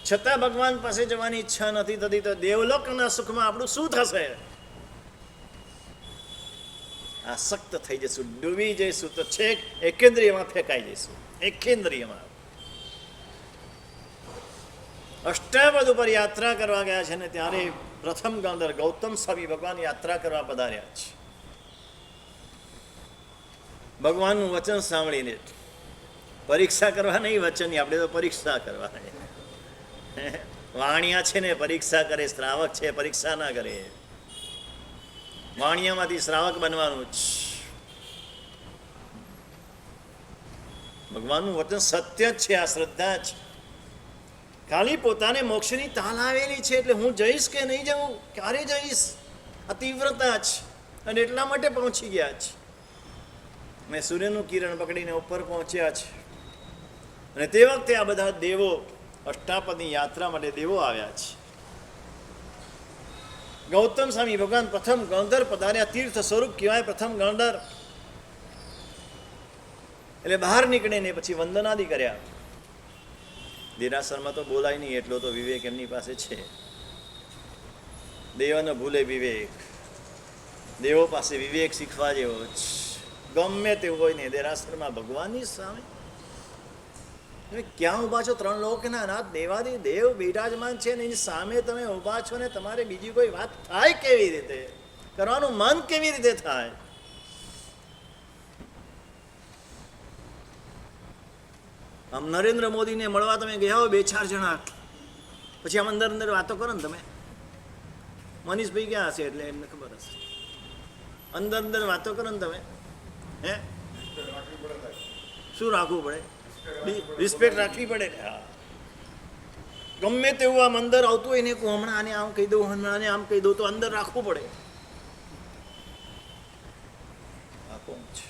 છતાં ભગવાન પાસે જવાની ઈચ્છા નથી થતી. તો દેવલોકના સુખમાં આપણું શું થશે? આસક્ત થઈ જઈશું, ડૂબી જઈશું, તો છેક એકેન્દ્રિયમાં ફેંકાઈ જઈશું. એકેન્દ્રિયમાં અષ્ટાવધ ઉપર યાત્રા કરવા ગયા છે ને ત્યારે પ્રથમ ગંધર ગૌતમ સ્વામી ભગવાન યાત્રા કરવા પધાર્યા છે. ભગવાનનું વચન સાંભળીને પરીક્ષા કરવા નહીં, વચનની આપણે તો પરીક્ષા કરવા. વાણિયા છે ને પરીક્ષા કરે, શ્રાવક છે પરીક્ષા ના કરે. વાણિયામાંથી શ્રાવક બનવાનું જ. ભગવાનનું વચન સત્ય જ છે, આ શ્રદ્ધા જ. ખાલી પોતાને મોક્ષની તાલ આવેલી છે એટલે હું જઈશ કે નહીં જવું, ક્યારે જઈશ, આ તીવ્રતા જ. અને એટલા માટે પહોંચી ગયા છે. મેં સૂર્યનું કિરણ પકડીને ઉપર પહોંચ્યા છે. અને તે વખતે આ બધા દેવો, અષ્ટાપદની યાત્રા માટે દેવો આવ્યા છે. ગૌતમ સ્વામી ભગવાન પ્રથમ ગણધર પધાર્યા. તીર્થ સ્વરૂપ કહેવાય પ્રથમ ગણધર. એટલે બહાર નીકળીને પછી વંદનાદિ કર્યા. દેરાસરમાં તો બોલાય નહીં, એટલો તો વિવેક એમની પાસે છે. દેવનો ભૂલે વિવેક. દેવો પાસે વિવેક શીખવા જેવો જ. ગમે તેવું હોય ને દેરાસરમાં ભગવાનની સામે ક્યાં ઊભા છો? 3 લોકના નાથ દેવાદી દેવ બિરાજમાન છે ને એની સામે તમે ઊભા છો ને તમારે બીજી કોઈ વાત થાય કેવી રીતે? કરવાનું મન કેવી રીતે થાય? આમ નરેન્દ્ર મોદીને મળવા તમે ગયા હો 2-4 જણા, પછી આમ અંદર અંદર વાતો કરો ને તમે. મનીષભાઈ ક્યાં હશે એટલે એમને ખબર હશે. અંદર અંદર વાતો કરો ને તમે, હે શું રાખવું પડે? રિસ્પેક્ટ રાખવી પડે. હા, ગમે તેવું આમ અંદર આવતું હોય ને, હમણાં આને આમ કહી દઉં, હમણાં આને આમ કહી દઉં, તો અંદર રાખવું પડે. આ કોણ છે?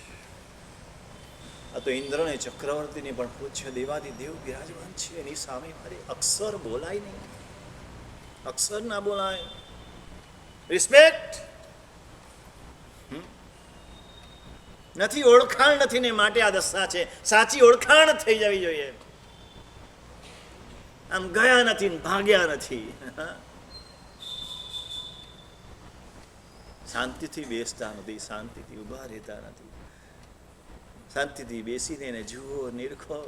આ તો ઇન્દ્રને ચક્રવર્તીને પણ પૂછ્ય દેવાદી દેવ બિરાજમાન છે, એની સામે મારે અક્ષર બોલાય નહીં, અક્ષર ના બોલાય. રિસ્પેક્ટ નથી, ઓળખાણ નથી ને માટે આ દશા છે. સાચી ઓળખાણ થઈ જવી જોઈએ. આમ ગયા નથી, ભાગ્યા નથી. શાંતિથી બેસતા નથી, શાંતિથી ઊભા રહેતા નથી. શાંતિથી બેસીને એને જુઓ, નિરખો.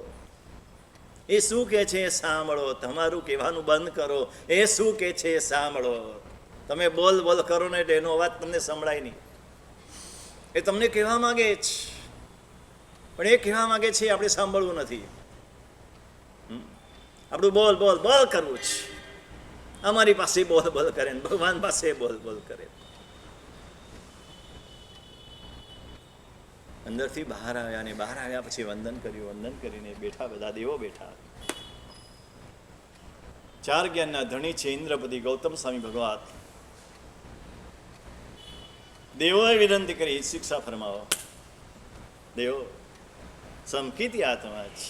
એ શું કે છે સાંભળો. તમારું કહેવાનું બંધ કરો. એ શું કે છે સાંભળો. તમે બોલ બોલ કરો ને એટલે એનો અવાજ તમને સંભળાય નહીં. એ તમને કહેવા માંગે છે, પણ એ કહેવા માંગે છે આપણે સાંભળવું નથી. આપણું બોલ બોલ બોલ કરવું છે. અમારી પાસે બોલ બોલ કરે, ભગવાન પાસે બોલ બોલ કરે. અંદરથી બહાર આવ્યા, અને બહાર આવ્યા પછી વંદન કર્યું. વંદન કરીને બેઠા, બધા દેવો બેઠા. 4 જ્ઞાનના ધણી છે ઇન્દ્રપતિ ગૌતમ સ્વામી ભગવાન. દેવોએ વિનંતી કરી, શિક્ષા ફરમાવો. દેવો સમકીતી આત્મા છે.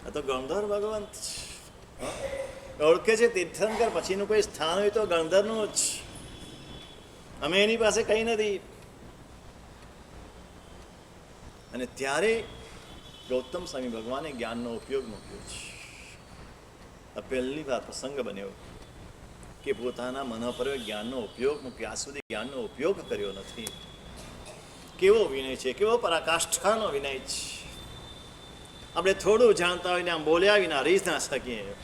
આ તો ગણધર ભગવંત છે, ઓળખે છે. તીર્થંકર પછીનું કોઈ સ્થાન હોય તો ગણધરનું જ. અમે એની પાસે કંઈ નથી. અને ત્યારે ગૌતમ સ્વામી ભગવાને જ્ઞાનનો ઉપયોગ મૂક્યો છે. આ પહેલી વાર પ્રસંગ બન્યો કે પોતાના મન પર જ્ઞાનનો ઉપયોગ મૂક્યો. આ સુધી જ્ઞાનનો ઉપયોગ કર્યો નથી. કેવો વિનય છે, કેવો પરાકાષ્ઠાનો વિનય છે. આપણે થોડું જાણતા હોય ને આમ બોલ્યા વિના રહી ના શકીએ.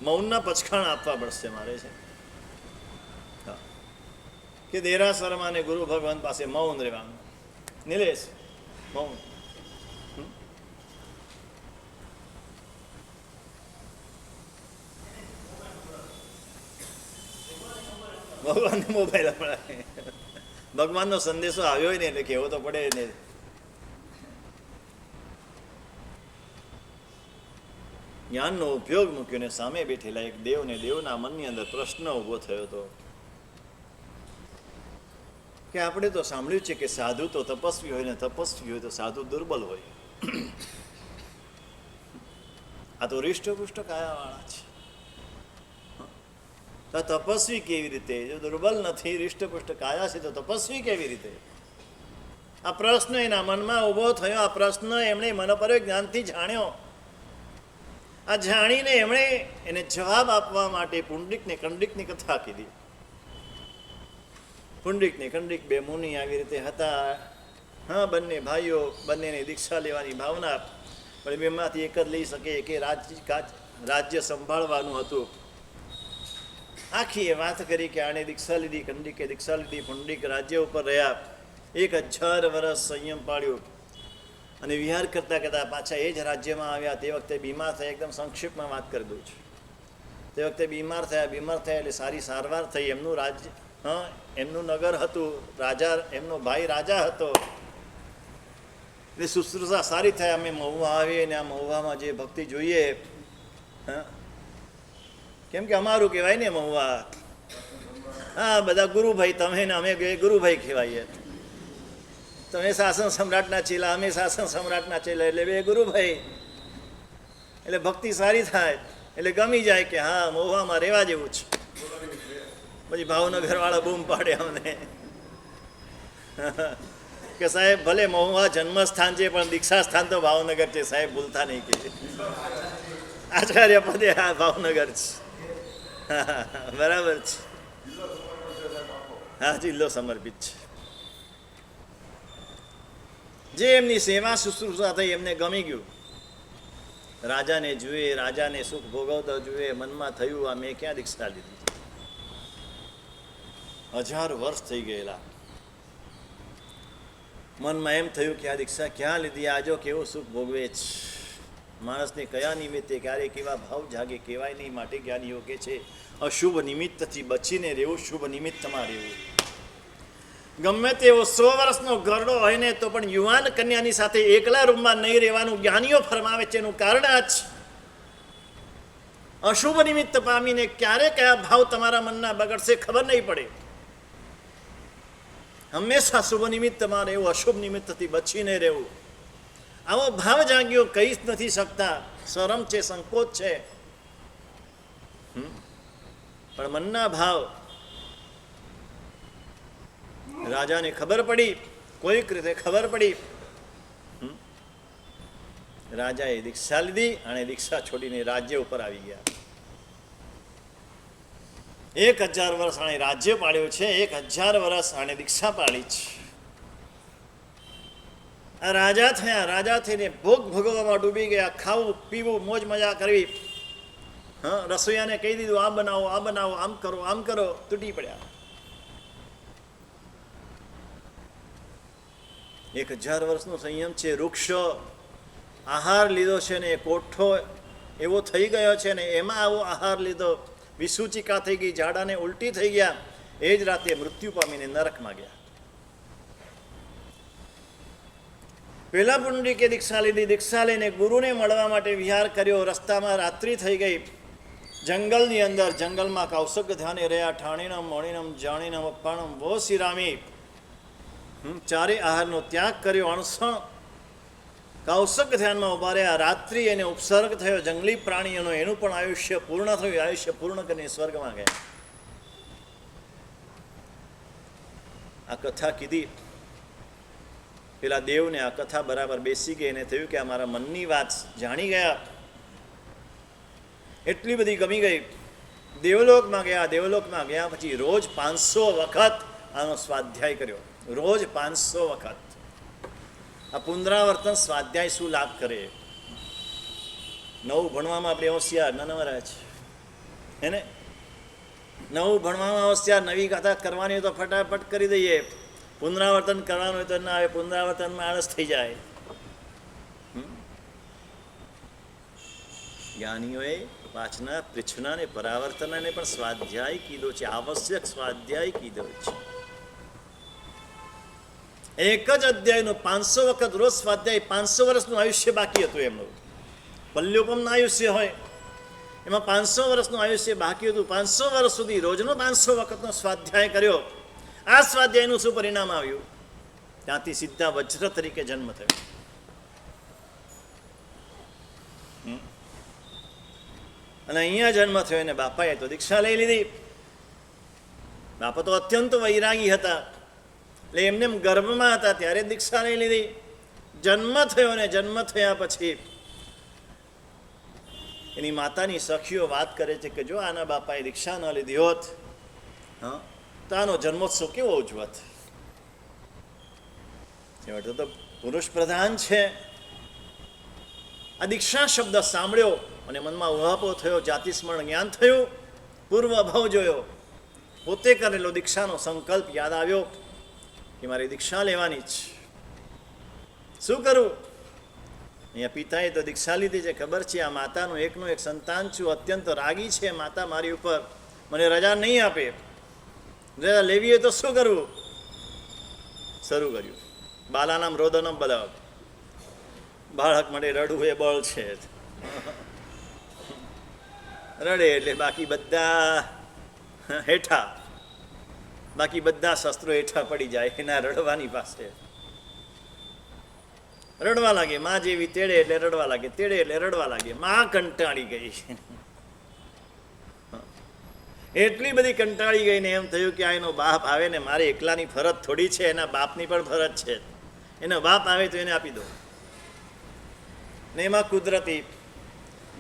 મૌનના પચખાણ આપવા પડશે મારે છે કે દેરાસરમાં અને ગુરુ ભગવાન પાસે મૌન રહેવાનું. નિલેશ, મૌન. ભગવાનને મોબાઈલ આપણા ભગવાનનો સંદેશો આવ્યો હોય ને એટલે કહેવો તો પડે ને. જ્ઞાનનો ઉપયોગ મૂક્યો ને સામે બેઠેલા એક દેવને દેવના મનની અંદર પ્રશ્ન ઊભો થયો હતો કે આપણે તો સાંભળ્યું છે કે સાધુ તો તપસ્વી હોય ને તપસ્વી હોય તો સાધુ દુર્બલ હોય. આ તો હૃષ્ટપુષ્ટ કાયાવાળા છે. તો તપસ્વી કેવી રીતે? જો દુર્બલ નથી, હૃષ્ટપુષ્ટ કાયા છે તો તપસ્વી કેવી રીતે? આ પ્રશ્ન એના મનમાં ઊભો થયો. આ પ્રશ્ન એમણે મનોપર્ય જ્ઞાનથી જાણ્યો. આ જાણીને એમણે એને જવાબ આપવા માટે પુંડરીકને કંડિકની કથા કીધી. પુંડરીક ને કંડિક બે મુનિ આવી રીતે હતા. હા, બંને ભાઈઓ, બંનેને દીક્ષા લેવાની ભાવના, પણ બેમાંથી એક જ લઈ શકે કે રાજ્ય સંભાળવાનું હતું. આખી એ વાત કરી કે આણે દીક્ષા લીધી, કંડિકે દીક્ષા લીધી, પુંડરીક રાજ્ય ઉપર રહ્યા. 1000 વર્ષ સંયમ પાડ્યો અને વિહાર કરતા કરતા પાછા એ જ રાજ્યમાં આવ્યા. તે વખતે બીમાર થયા. એકદમ સંક્ષિપ્તમાં વાત કરી દઉં છું. તે વખતે બીમાર થયા એટલે સારી સારવાર થઈ. એમનું રાજ્ય, હા, એમનું નગર હતું. રાજા, એમનો ભાઈ રાજા હતો. એટલે શુશ્રૂષા સારી થાય. અમે મહુવા આવીએ ને આ મહુવામાં જે ભક્તિ જોઈએ, હા, કેમ કે અમારું કહેવાય ને મહુવા. હા, બધા ગુરુભાઈ, તમે ને અમે ગુરુભાઈ કહેવાઈએ. તમે શાસન સમ્રાટના ચેલા, અમે શાસન સમ્રાટના ચેલા, એટલે બે ગુરુભાઈ. એટલે ભક્તિ સારી થાય એટલે ગમી જાય કે હા, મહુવામાં રહેવા જેવું છે. પછી ભાવનગર વાળા બૂમ પાડે અમને કે સાહેબ ભલે મહુવા જન્મસ્થાન છે પણ દીક્ષા સ્થાન તો ભાવનગર છે સાહેબ, ભૂલતા નહીં કે આચાર્ય પદે હા ભાવનગર છે. બરાબર છે. હા, જિલ્લો સમર્પિત છે. જે એમની સેવા શુશ્રૂષા થઈ એમને ગમી ગયું. રાજાને જુએ, રાજાને સુખ ભોગવતા જુએ, મનમાં થયું આ મેં ક્યાં દીક્ષા લીધી? 1000 વર્ષ થઈ ગયેલા. મનમાં એમ થયું કે આ દીક્ષા ક્યાં લીધી? આજો કેવું સુખ ભોગવે છે. માણસને કયા નિમિત્તે ક્યારે કેવા ભાવ જાગે કહેવાય નહીં. માટે જ્ઞાનીઓ કહે છે અશુભ નિમિત્તથી બચીને રહેવું, શુભ નિમિત્તમાં રહેવું. ગમે તેવો 100 વર્ષનો ગરડો હોય ને તો પણ યુવાન કન્યાની સાથે એકલા રૂમમાં નહીં રહેવાનું જ્ઞાનીઓ ફરમાવે છે. એનું કારણ આ જ, અશુભ નિમિત્ત પામીને ક્યારે કયા ભાવ તમારા મનના બગડશે ખબર નહીં પડે. હંમેશા શુભ નિમિત્તમાં રહેવું, અશુભ નિમિત્તથી બચીને રહેવું. આવો ભાવ જાગ્યો કહી જ નથી શકતા. શરમ છે, સંકોચ છે, પણ મનના ભાવ રાજાને ખબર પડી, કોઈક રીતે ખબર પડી. રાજાએ દીક્ષા લીધી અને દીક્ષા છોડીને રાજ્ય ઉપર આવી ગયા. 1000 વર્ષ આણે રાજ્ય પાડ્યું છે. 1000 વર્ષ આણે દીક્ષા પાડી છે. આ રાજા થયા. રાજા થઈને ભોગ ભોગવવામાં ડૂબી ગયા. ખાવું પીવું, મોજ મજા કરવી. હા, રસોઈયાને કહી દીધું આ બનાવો, આ બનાવો, આમ કરો, આમ કરો. તૂટી પડ્યા. 1000 વર્ષનો સંયમ છે. વૃક્ષ આહાર લીધો છે ને એ કોઠો એવો થઈ ગયો છે ને એમાં આવો આહાર લીધો. વિસૂચિકા થઈ ગઈ, ઝાડાને ઉલટી થઈ ગયા. એ જ રાતે મૃત્યુ પામીને નરકમાં ગયા. પેલા પુંડરીકે દીક્ષા લીધી. દીક્ષા લઈને ગુરુને મળવા માટે વિહાર કર્યો. રસ્તામાં રાત્રિ થઈ ગઈ. જંગલની અંદર, જંગલમાં કૌશક ધ્યાને રહ્યા. ઠાણીનમ મોણીનમ જાણીનમ અપ્પાણમ વો શ્રીરામી. ચારે આહારનો ત્યાગ કર્યો. અણસણ કૌશક ધ્યાનમાં ઉભા રહ્યા. રાત્રિ એને ઉપસર્ગ થયો જંગલી પ્રાણીઓનો. એનું પણ આયુષ્ય પૂર્ણ થયું. આયુષ્ય પૂર્ણ કરીને સ્વર્ગમાં ગયા. આ કથા કીધી. પેલા દેવને આ કથા બરાબર બેસી ગઈ. એને થયું કે આ મારા મનની વાત જાણી ગયા. એટલી બધી ગમી ગઈ. દેવલોકમાં ગયા. દેવલોકમાં ગયા પછી રોજ 500 વખત આનો સ્વાધ્યાય કર્યો. રોજ 500 વખત. આ પુનરાવર્તન સ્વાધ્યાય શું લાભ કરે? નવું ભણવામાં આપણે હોશિયાર ન નવરાજ એને નવું ભણવામાં હોશિયાર, નવી કથા કરવાની હોય તો ફટાફટ કરી દઈએ, પુનરાવર્તન કરવાનું હોય તો ના આવે, પુનરાવર્તનમાં આળસ થઈ જાય. જ્ઞાનીઓએ વાંચના, પૃચ્છના ને પરાવર્તનને પણ સ્વાધ્યાય કીધો છે, આવશ્યક સ્વાધ્યાય કીધો છે. એક જ અધ્યાયનું 500 વખત રોજ સ્વાધ્યાય. 500 વર્ષનું આયુષ્ય બાકી હતું એમનું. પલ્યોપમનું આયુષ્ય હોય એમાં 500 વર્ષનું આયુષ્ય બાકી હતું. 500 વર્ષ સુધી રોજનો 500 વખતનો સ્વાધ્યાય કર્યો. આ સ્વાધ્યાયનું શું પરિણામ આવ્યું? ત્યાંથી સીધા વજ્ર તરીકે જન્મ થયો. અને અહીંયા જન્મ થયો અને બાપાએ તો દીક્ષા લઈ લીધી. બાપા તો અત્યંત વૈરાગી હતા, એટલે એમને ગર્ભમાં હતા ત્યારે દીક્ષા લઈ લીધી. જન્મ થયો ને જન્મ થયા પછી એની માતાની સખીઓ વાત કરે છે કે જો આના બાપાએ દીક્ષા ન લીધી હોત તો આનો જન્મોત્સવ કેવો ઉજવત. છેવટે તો પુરુષ પ્રધાન છે. આ દીક્ષા શબ્દ સાંભળ્યો અને મનમાં ઉહાપો થયો, જાતિ સ્મરણ જ્ઞાન થયું, પૂર્વ ભાવ જોયો, પોતે કરેલો દીક્ષાનો સંકલ્પ યાદ આવ્યો કે મારી દીક્ષા લેવાની જ. શું કરું? અહીંયા પિતાએ તો દીક્ષા લીધી છે, ખબર છે આ માતાનું એકનું એક સંતાન છું, અત્યંત રાગી છે માતા મારી ઉપર, મને રજા નહીં આપે, રજા લેવી હોય તો શું કરવું? શરૂ કર્યું બાલાનામ રોદનમ બદાવ. બાળક માટે રડવું એ બળ છે. રડે એટલે બાકી બધા હેઠા, બાકી બધા શસ્ત્રો હેઠા પડી જાય એના રડવાની પાસે. રડવા લાગે, માં જેવી તેડે એટલે રડવા લાગે, તેડે એટલે રડવા લાગે. માં કંટાળી ગઈ, એટલી બધી કંટાળી ગઈ ને એમ થયું કે આ એનો બાપ આવે ને મારે એકલાની ફરજ થોડી છે, એના બાપની પણ ફરજ છે. એનો બાપ આવે તો એને આપી દો. ને એમાં કુદરતી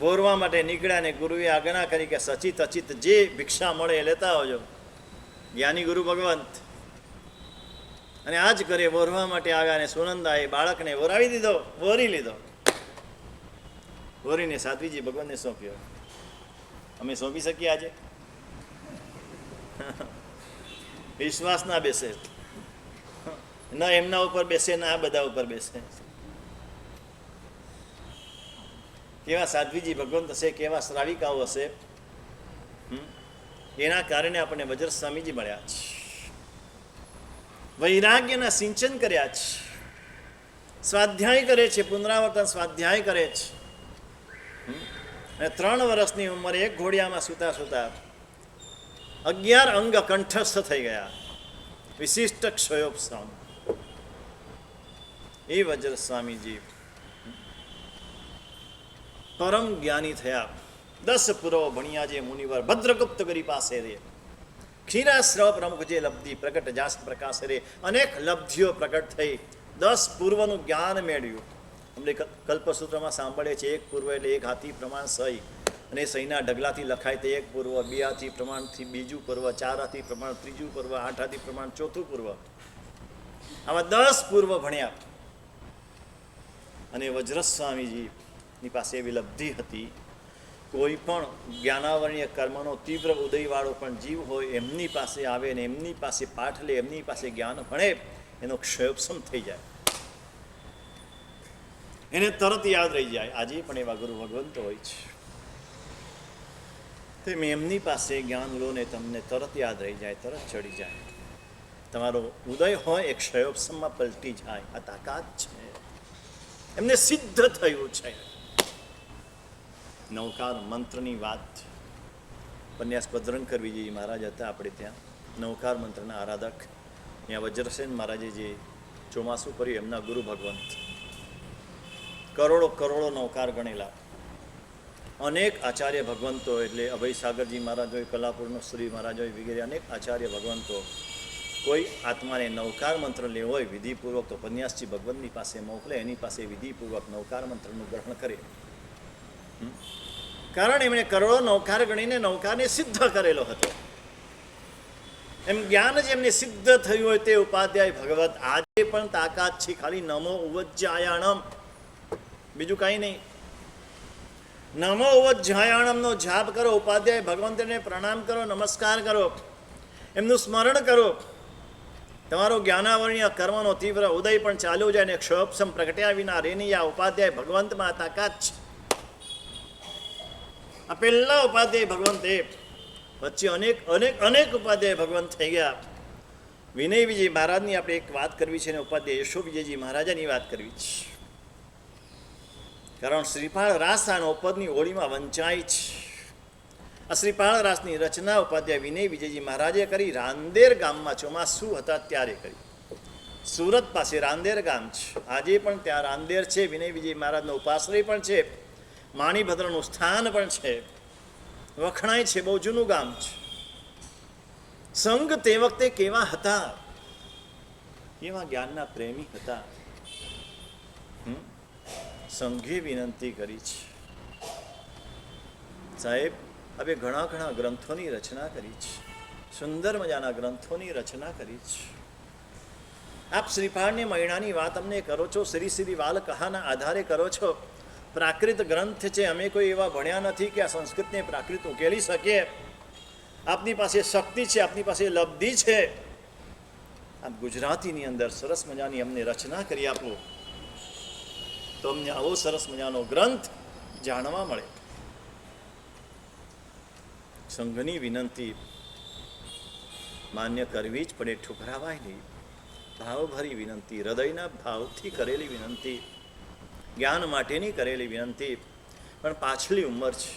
બોરવા માટે નીકળ્યા ને ગુરુએ આજ્ઞા કરી કે સચિત અચિત જે ભિક્ષા મળે એ લેતા આવજો. જ્ઞાની ગુરુ ભગવંત અને આ જ કરે, બોરવા માટે આવ્યા ને સુનંદાએ બાળકને વોરાવી દીધો, વોરી લીધો. વોરીને સાધ્વીજી ભગવાનને સોંપ્યો. અમે સોંપી શકીએ આજે? વિશ્વાસ ના બેસે, ના એમના ઉપર બેસે, ના આ બધા ઉપર બેસે. કેવા સાધ્વીજી ભગવંત હશે, કેવા શ્રાવિકાઓ હશે. એના કારણે આપણને વજ્ર સ્વામીજી મળ્યા છે, વૈરાગ્યના સિંચન કર્યા છે, સ્વાધ્યાય કરે છે, પુનરાવર્તન સ્વાધ્યાય કરે છે. અને 3 વર્ષની ઉંમરે એક ઘોડિયામાં સૂતા સૂતા 11 અંગ કંઠસ્થ થઈ ગયા. વિશિષ્ટ ક્ષયોપસામ એ વજ્ર સ્વામીજી પરમ જ્ઞાની થયા. 10 પૂર્વ ભણ્યા જે મુનિવર ભદ્રગુપ્ત ગરી પાસે રે. ક્ષીરાશ્રવ પ્રમુખ જે લબ્ધિ પ્રગટ જાસ પ્રકાશ રે. અનેક લબ્ધિઓ પ્રગટ થઈ. 10 પૂર્વનું જ્ઞાન મેળવ્યું. અમને કલ્પસૂત્રમાં સાંભળે છે 1 પૂર્વ એટલે 1 હાથી પ્રમાણ સહી, અને સહીના ઢગલાથી લખાય તે 1 પૂર્વ, 2 હાથી પ્રમાણથી બીજું પૂર્વ, 4 હાથી પ્રમાણ ત્રીજું પૂર્વ, 8 હાથી પ્રમાણ ચોથું પૂર્વ. આમાં 10 પૂર્વ ભણ્યા. અને વજ્રસ્વામીજી ની પાસે એવી લબ્ધિ હતી, કોઈ પણ જ્ઞાનાવરણીય કર્મનો તીવ્ર ઉદયવાળો પણ જીવ હોય એમની પાસે આવે ને એમની પાસે પાઠ લે, એમની પાસે જ્ઞાન ભણે, એનો ક્ષયોપસમ થઈ જાય, એને તરત યાદ રહી જાય. આજે પણ એવા ગુરુ ભગવંતો હોય છે, તમે એમની પાસે જ્ઞાન લો ને તમને તરત યાદ રહી જાય, તરત ચડી જાય. તમારો ઉદય હોય એ ક્ષયોપસમમાં પલટી જાય. આ તાકાત છે, એમને સિદ્ધ થયું છે. નૌકાર મંત્રની વાત ઉપન્યાસ બજરંગ કરવીજી મહારાજ હતા આપણે ત્યાં, નૌકાર મંત્રના આરાધક. ત્યાં વજ્રસેન મહારાજે જે ચોમાસું કર્યું એમના ગુરુ ભગવંત. કરોડો કરોડો નૌકાર ગણેલા. અનેક આચાર્ય ભગવંતો એટલે અભય સાગરજી મહારાજ હોય, કલાપુરનો શ્રી મહારાજ હોય વગેરે અનેક આચાર્ય ભગવંતો કોઈ આત્માને નૌકાર મંત્ર લેવો હોય વિધિપૂર્વક તો ઉપન્યાસજી ભગવંતની પાસે મોકલે, એની પાસે વિધિપૂર્વક નૌકાર મંત્રનું ગ્રહણ કરે. કારણ એમણે કરોડો નૌકાર ગણીને નૌકારને સિદ્ધ કરેલો હતો. એમ જ્ઞાન જ એમને સિદ્ધ થયું હોય તે ઉપાધ્યાય ભગવત આજે પણ તાકાત છે, ખાલી નમો ઉવજ્જાયાણમ, બીજું કાંઈ નહીં. નમો ઉવજ્જાયાણમનો જાપ કરો, ઉપાધ્યાય ભગવંતને પ્રણામ કરો, નમસ્કાર કરો, એમનું સ્મરણ કરો. તમારો જ્ઞાનાવરણીય કર્મનો તીવ્ર ઉદય પણ ચાલ્યો જાય ને ક્ષોભસમ પ્રગટ્યા વિના રેની આ ઉપાધ્યાય ભગવંતમાં તાકાત છે. આ પહેલા ઉપાધ્યાય ભગવંત, એ વચ્ચે અનેક અનેક અનેક ઉપાધ્યાય ભગવંત થઈ ગયા. વિનય વિજય મહારાજની આપણે એક વાત કરવી છે અને ઉપાધ્યાય યશો વિજયજી મહારાજાની વાત કરવી છે. કારણ શ્રીપાળ રાસ આ ઉપદની ઓળીમાં વંચાય છે. આ શ્રીપાળ રાસની રચના ઉપાધ્યાય વિનય વિજયજી મહારાજે કરી રાંદેર ગામમાં ચોમાસું હતા ત્યારે કરી. સુરત પાસે રાંદેર ગામ છે, આજે પણ ત્યાં રાંદેર છે. વિનય વિજય મહારાજનો ઉપાશ્રય પણ છે, માણીભદ્રનું સ્થાન પણ છે, વખણાય છે, બહુ જૂનું ગામ છે. સંઘ તે વખતે કેવા હતા, કેવા જ્ઞાનના પ્રેમી હતા. સંઘે વિનંતી કરી છે, સાહેબ હવે ઘણા ઘણા ગ્રંથોની રચના કરી છે, સુંદર મજાના ગ્રંથોની રચના કરી છે. આપ શ્રીપાળને મહિનાની વાત અમને કરો છો, શ્રી શ્રી વાલ કહાના આધારે કરો છો. પ્રાકૃત ગ્રંથ છે, અમે કોઈ એવા ભણ્યા નથી કે આ સંસ્કૃતને પ્રાકૃત ઉકેલી શકીએ. આપની પાસે શક્તિ છે, આપની પાસે લબ્ધિ છે. આપ ગુજરાતીની અંદર સરસ મજાની અમને રચના કરી આપો તો અમને આવો સરસ મજાનો ગ્રંથ જાણવા મળે. સંઘની વિનંતી માન્ય કરવી જ પડે, ઠુકરાવાય નહીં. ભાવભરી વિનંતી, હૃદયના ભાવથી કરેલી વિનંતી, જ્ઞાન માટેની કરેલી વિનંતી. પણ પાછલી ઉંમર છે,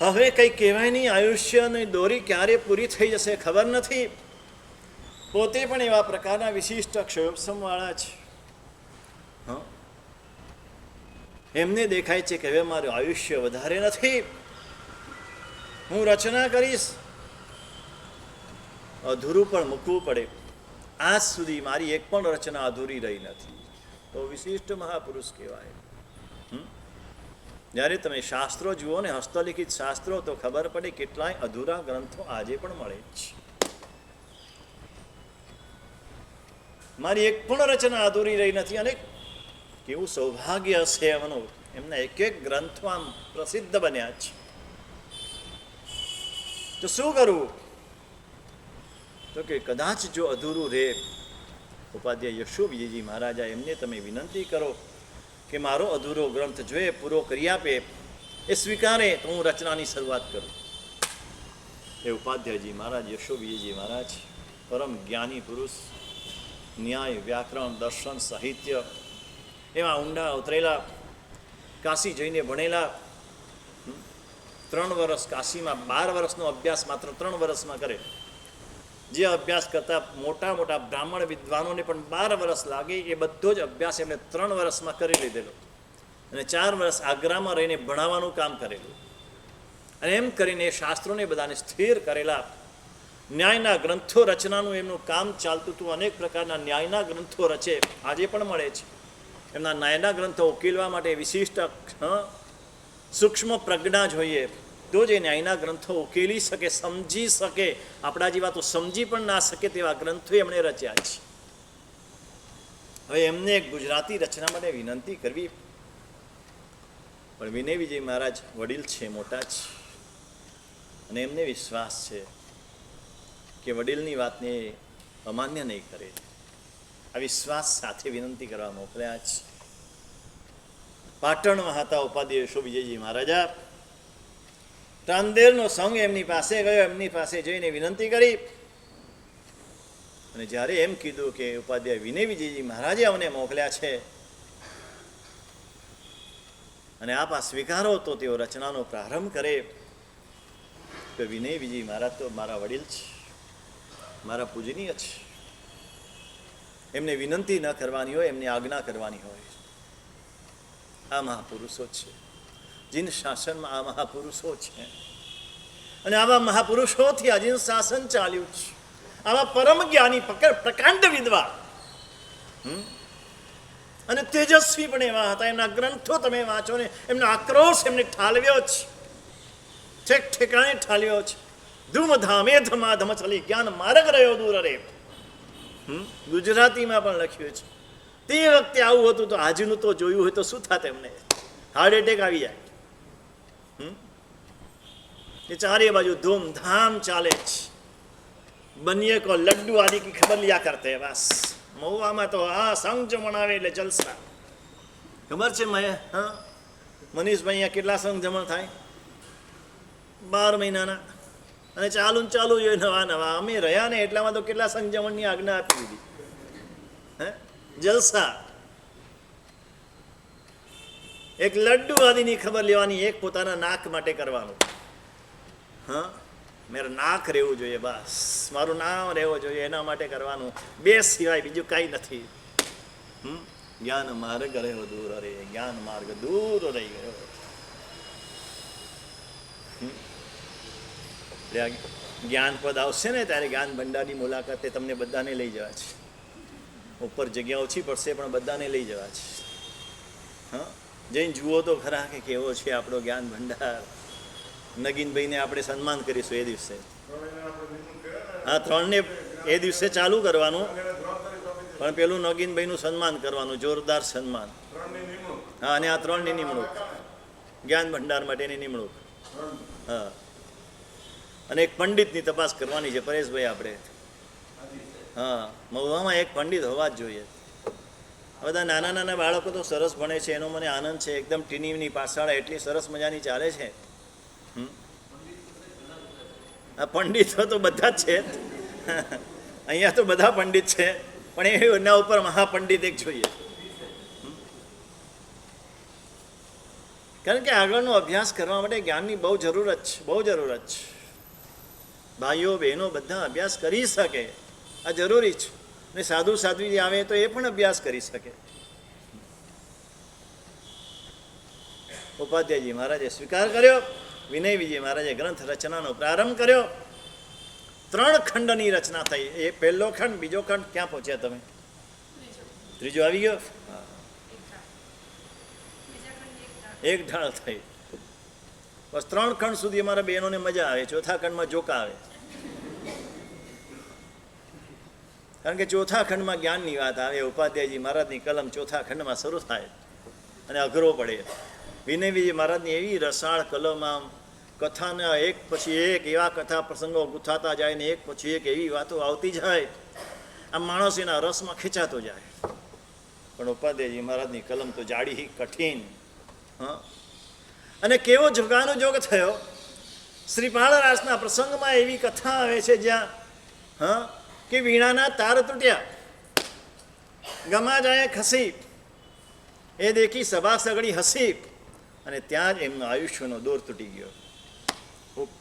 હવે કંઈ કહેવાય નહીં. આયુષ્યની દોરી ક્યારે પૂરી થઈ જશે ખબર નથી. પોતે પણ એવા પ્રકારના વિશિષ્ટ ક્ષયોપસમવાળા છે. એમને દેખાય છે કે હવે મારું આયુષ્ય વધારે નથી, હું રચના કરીશ, અધૂરું પણ મૂકવું પડે. આજ સુધી મારી એક પણ રચના અધૂરી રહી નથી. તો વિશિષ્ટ મહાપુરુષ કહેવાય. જ્યારે તમે શાસ્ત્રો જુઓ ને, હસ્તલિખિત શાસ્ત્રો, તો ખબર પડે કેટલાય અધૂરા ગ્રંથો આજે પણ મળે છે. મારી એક પણ રચના અધૂરી રહી નથી. અને કેવું સૌભાગ્ય હશે એમનું, એમના એક એક ગ્રંથો આમ પ્રસિદ્ધ બન્યા છે. તો શું કરવું? તો કે કદાચ જો અધૂરું રહે, ઉપાધ્યાય યશો વિજયજી મહારાજા એમને તમે વિનંતી કરો કે મારો અધૂરો ગ્રંથ જોઈએ પૂરો કરી આપે, એ સ્વીકારે તો હું રચનાની શરૂઆત કરું. એ ઉપાધ્યાયજી મહારાજ યશો વિજયજી મહારાજ પરમ જ્ઞાની પુરુષ, ન્યાય, વ્યાકરણ, દર્શન, સાહિત્ય એમાં ઊંડા ઉતરેલા, કાશી જઈને ભણેલા. 3 વર્ષ કાશીમાં, 12 વર્ષનો અભ્યાસ માત્ર 3 વર્ષમાં કરે. જે અભ્યાસ કરતા મોટા મોટા બ્રાહ્મણ વિદ્વાનોને પણ 12 વર્ષ લાગે, એ બધો જ અભ્યાસ એમણે 3 વર્ષમાં કરી લીધેલો. અને 4 વર્ષ આગ્રામાં રહીને ભણાવવાનું કામ કરેલું. અને એમ કરીને શાસ્ત્રોને બધાને સ્થિર કરેલા. ન્યાયના ગ્રંથો રચનાનું એમનું કામ ચાલતું હતું. અનેક પ્રકારના ન્યાયના ગ્રંથો રચે, આજે પણ મળે છે. એમના ન્યાયના ગ્રંથો ઉકેલવા માટે વિશિષ્ટ સૂક્ષ્મ પ્રજ્ઞા જોઈએ, તો જ એ ન્યાયના ગ્રંથો ઉકેલી શકે, સમજી શકે. આપણા જેવા તો સમજી પણ ના શકે તેવા ગ્રંથો એમણે રચ્યા છે. હવે એમને એક ગુજરાતી રચના માટે વિનંતી કરવી, પણ વિનય વિજય મહારાજ વડીલ છે, મોટા છે, અને એમને વિશ્વાસ છે કે વડીલની વાતને અમાન્ય નહીં કરે. આ વિશ્વાસ સાથે વિનંતી કરવા મોકલ્યા છે. પાટણમાં હતા ઉપાધ્યાય યશો વિજયજી મહારાજા. રાંદેરનો સંઘ એમની પાસે ગયો, એમની પાસે જઈને વિનંતી કરી. અને જ્યારે એમ કીધું કે ઉપાધ્યાય વિનય વિજયજી મહારાજે અમને મોકલ્યા છે અને આપ આ સ્વીકારો, તો તેઓ રચનાનો પ્રારંભ કરે. તો વિનય વિજય મહારાજ તો મારા વડીલ છે, મારા પૂજનીય છે. એમને વિનંતી ન કરવાની હોય, એમને આજ્ઞા કરવાની હોય. આ મહાપુરુષો છે, જીન શાસનમાં આ મહાપુરુષો છે. અને આવા મહાપુરુષોથી આ જીન શાસન ચાલ્યું છે. આવા પરમ જ્ઞાની પ્રકાંડ વિદ્વાન અને તેજસ્વી પણ એવા હતા. એમના ગ્રંથો તમે વાંચો ને, એમનો આક્રોશ એમને ઠાલવ્યો છે, ઠેક ઠેકાણે ઠાલવ્યો છે. ધૂમધામે ધમાધમ ચલી જ્ઞાન માર્ગ રહ્યો દૂર રે. ગુજરાતીમાં પણ લખ્યું છે. તે વખતે આવું હતું તો આજનું તો જોયું હોય તો શું થાત એમને? હાર્ટ એટેક આવી જાય. એ ચારે બાજુ ધૂમધામ ચાલે છે. બનિએ કો લડ્ડુ આદિ કી ખબર લિયા કરતે બસ. મહુવામાં તો હા સંગ જમણ આવે એટલે જલસા. ખબર છે મનીષભાઈ અહીંયા કેટલા સંગ જમણ થાય? 12 મહિનાના. અને ચાલુ ને ચાલુ જોઈએ નવા નવા. અમે રહ્યા ને એટલામાં તો કેટલા સંગ જમણની આજ્ઞા આપી દીધી. જલસા. એક લડ્ડુ આદિની ખબર લેવાની, એક પોતાના નાક માટે કરવાનું. મારું નાક રહેવું જોઈએ, બસ મારું નામ રહેવું જોઈએ એના માટે કરવાનું. બે સિવાય બીજું કાંઈ નથી. જ્ઞાન માર્ગ રહ્યો દૂર રે, જ્ઞાન માર્ગ દૂર રહી ગયો. જ્ઞાન પદ આવશે ને ત્યારે જ્ઞાન ભંડારની મુલાકાતે તમને બધાને લઈ જવા છે. ઉપર જગ્યા ઓછી પડશે પણ બધાને લઈ જવા છે. જઈને જુઓ તો ખરા કે કેવો છે આપણો જ્ઞાન ભંડાર. નગીનભાઈને આપણે સન્માન કરીશું એ દિવસે. હા, 3 ને એ દિવસે ચાલુ કરવાનું, પણ પેલું નગીનભાઈનું સન્માન કરવાનું, જોરદાર સન્માન. હા, અને આ 3ની નિમણૂક, જ્ઞાન ભંડાર માટેની નિમણૂક. હા, અને એક પંડિતની તપાસ કરવાની છે પરેશભાઈ આપણે. હા, મહુવામાં એક પંડિત હોવા જ જોઈએ. બધા નાના નાના બાળકો તો સરસ ભણે છે, એનો મને આનંદ છે. એકદમ ટીનીની પાછળ એટલી સરસ મજાની ચાલે છે. આ પંડિતો તો બધા જ છે અહીંયા તો બધા પંડિત છે, પણ એના ઉપર મહાપંડિત એક જોઈએ. કારણ કે આગળનો અભ્યાસ કરવા માટે જ્ઞાનની બહુ જરૂરત છે, બહુ જરૂરત છે. ભાઈઓ બહેનો બધા અભ્યાસ કરી શકે, આ જરૂરી છે. ને સાધુ સાધ્વી આવે તો એ પણ અભ્યાસ કરી શકે. ઉપાધ્યાયજી મહારાજે સ્વીકાર કર્યો. વિનય વિજય મહારાજે ગ્રંથ રચનાનો પ્રારંભ કર્યો. 3 ખંડની રચના થઈ. એ પહેલો ખંડ, બીજો ખંડ ક્યાં પહોંચ્યા તમે? ત્રીજો આવી ગયો. એક ઢાળ થઈ. બસ 3 ખંડ સુધી અમારા બહેનોને મજા આવે. ચોથા ખંડમાં જોકા આવે. કારણ કે ચોથા ખંડમાં જ્ઞાનની વાત આવે. ઉપાધ્યાયજી મહારાજની કલમ ચોથા ખંડમાં શરૂ થાય અને અઘરો પડે. વિનય વિજય મહારાજની એવી રસાળ કલમ, આમ કથાના એક પછી એક એવા કથા પ્રસંગો ગુથાતા જાય ને એક પછી એક એવી વાતો આવતી જાય, આ માણસ એના રસમાં ખેંચાતો જાય. પણ ઉપાધ્યાયજી મહારાજની કલમ તો જાડી, કઠિન. અને કેવો જોગાનો જોગ થયો. શ્રીપાળ રાસના પ્રસંગમાં એવી કથા આવે છે જ્યાં કે વીણાના તાર તૂટ્યા, ગમા જાય ખસી, એ દેખી સભા સગડી હસી, અને ત્યાં જ એમનું આયુષ્યનો દોર તૂટી ગયો.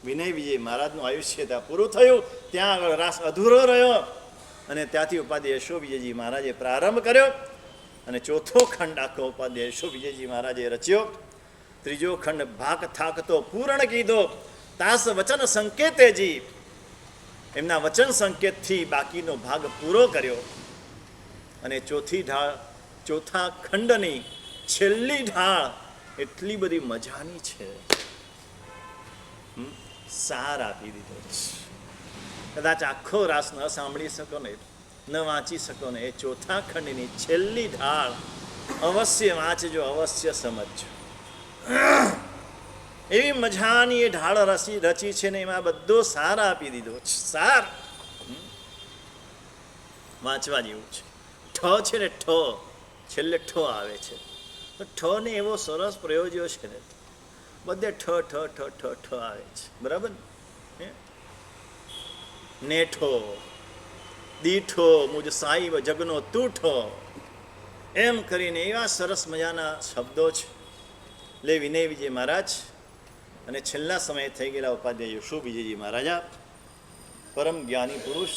વિનય વિજય મહારાજનું આયુષ્ય ત્યાં પૂરું થયું. ત્યાં આગળ રાસ અધૂરો રહ્યો અને ત્યાંથી ઉપાધ્યાય યશો વિજયજી મહારાજે પ્રારંભ કર્યો અને ચોથો ખંડ આખો ઉપાધ્યાય યશો વિજયજી મહારાજે રચ્યો. ત્રીજો ખંડ ભાગ થાકતો પૂર્ણ કીધો, તાસ વચન સંકેતેજી, એમના વચન સંકેતથી બાકીનો ભાગ પૂરો કર્યો. અને ચોથા ખંડની છેલ્લી ઢાળ એટલી બધી મજાની છે, સાર આપી દીધો છે. કદાચ આખો રાસ ન સાંભળી શકો ને, ન વાંચી શકો ને, એ ચોથા ખંડની છેલ્લી ઢાળ અવશ્ય વાંચજો, અવશ્ય સમજજો. એવી મજાની એ ઢાળ રચી છે ને એમાં બધો સાર આપી દીધો છે. સાર વાંચવા જેવું છે. ઠ છે ને ઠ, છેલ્લે ઠ આવે છે તો ઠ ને એવો સરસ પ્રયોજ્યો છે ને, બધે ઠ ઠ ઠ ઠ ઠ આવે છે. બરાબર ને? નેઠો, દીઠો, મુજ સાઈબ જગનો તૂઠો, એમ કરીને એવા સરસ મજાના શબ્દો છે. લે વિનય વિજય મહારાજ અને છેલ્લા સમયે થઈ ગયેલા ઉપાધ્યાય યશો વિજયજી મહારાજા, પરમ જ્ઞાની પુરુષ,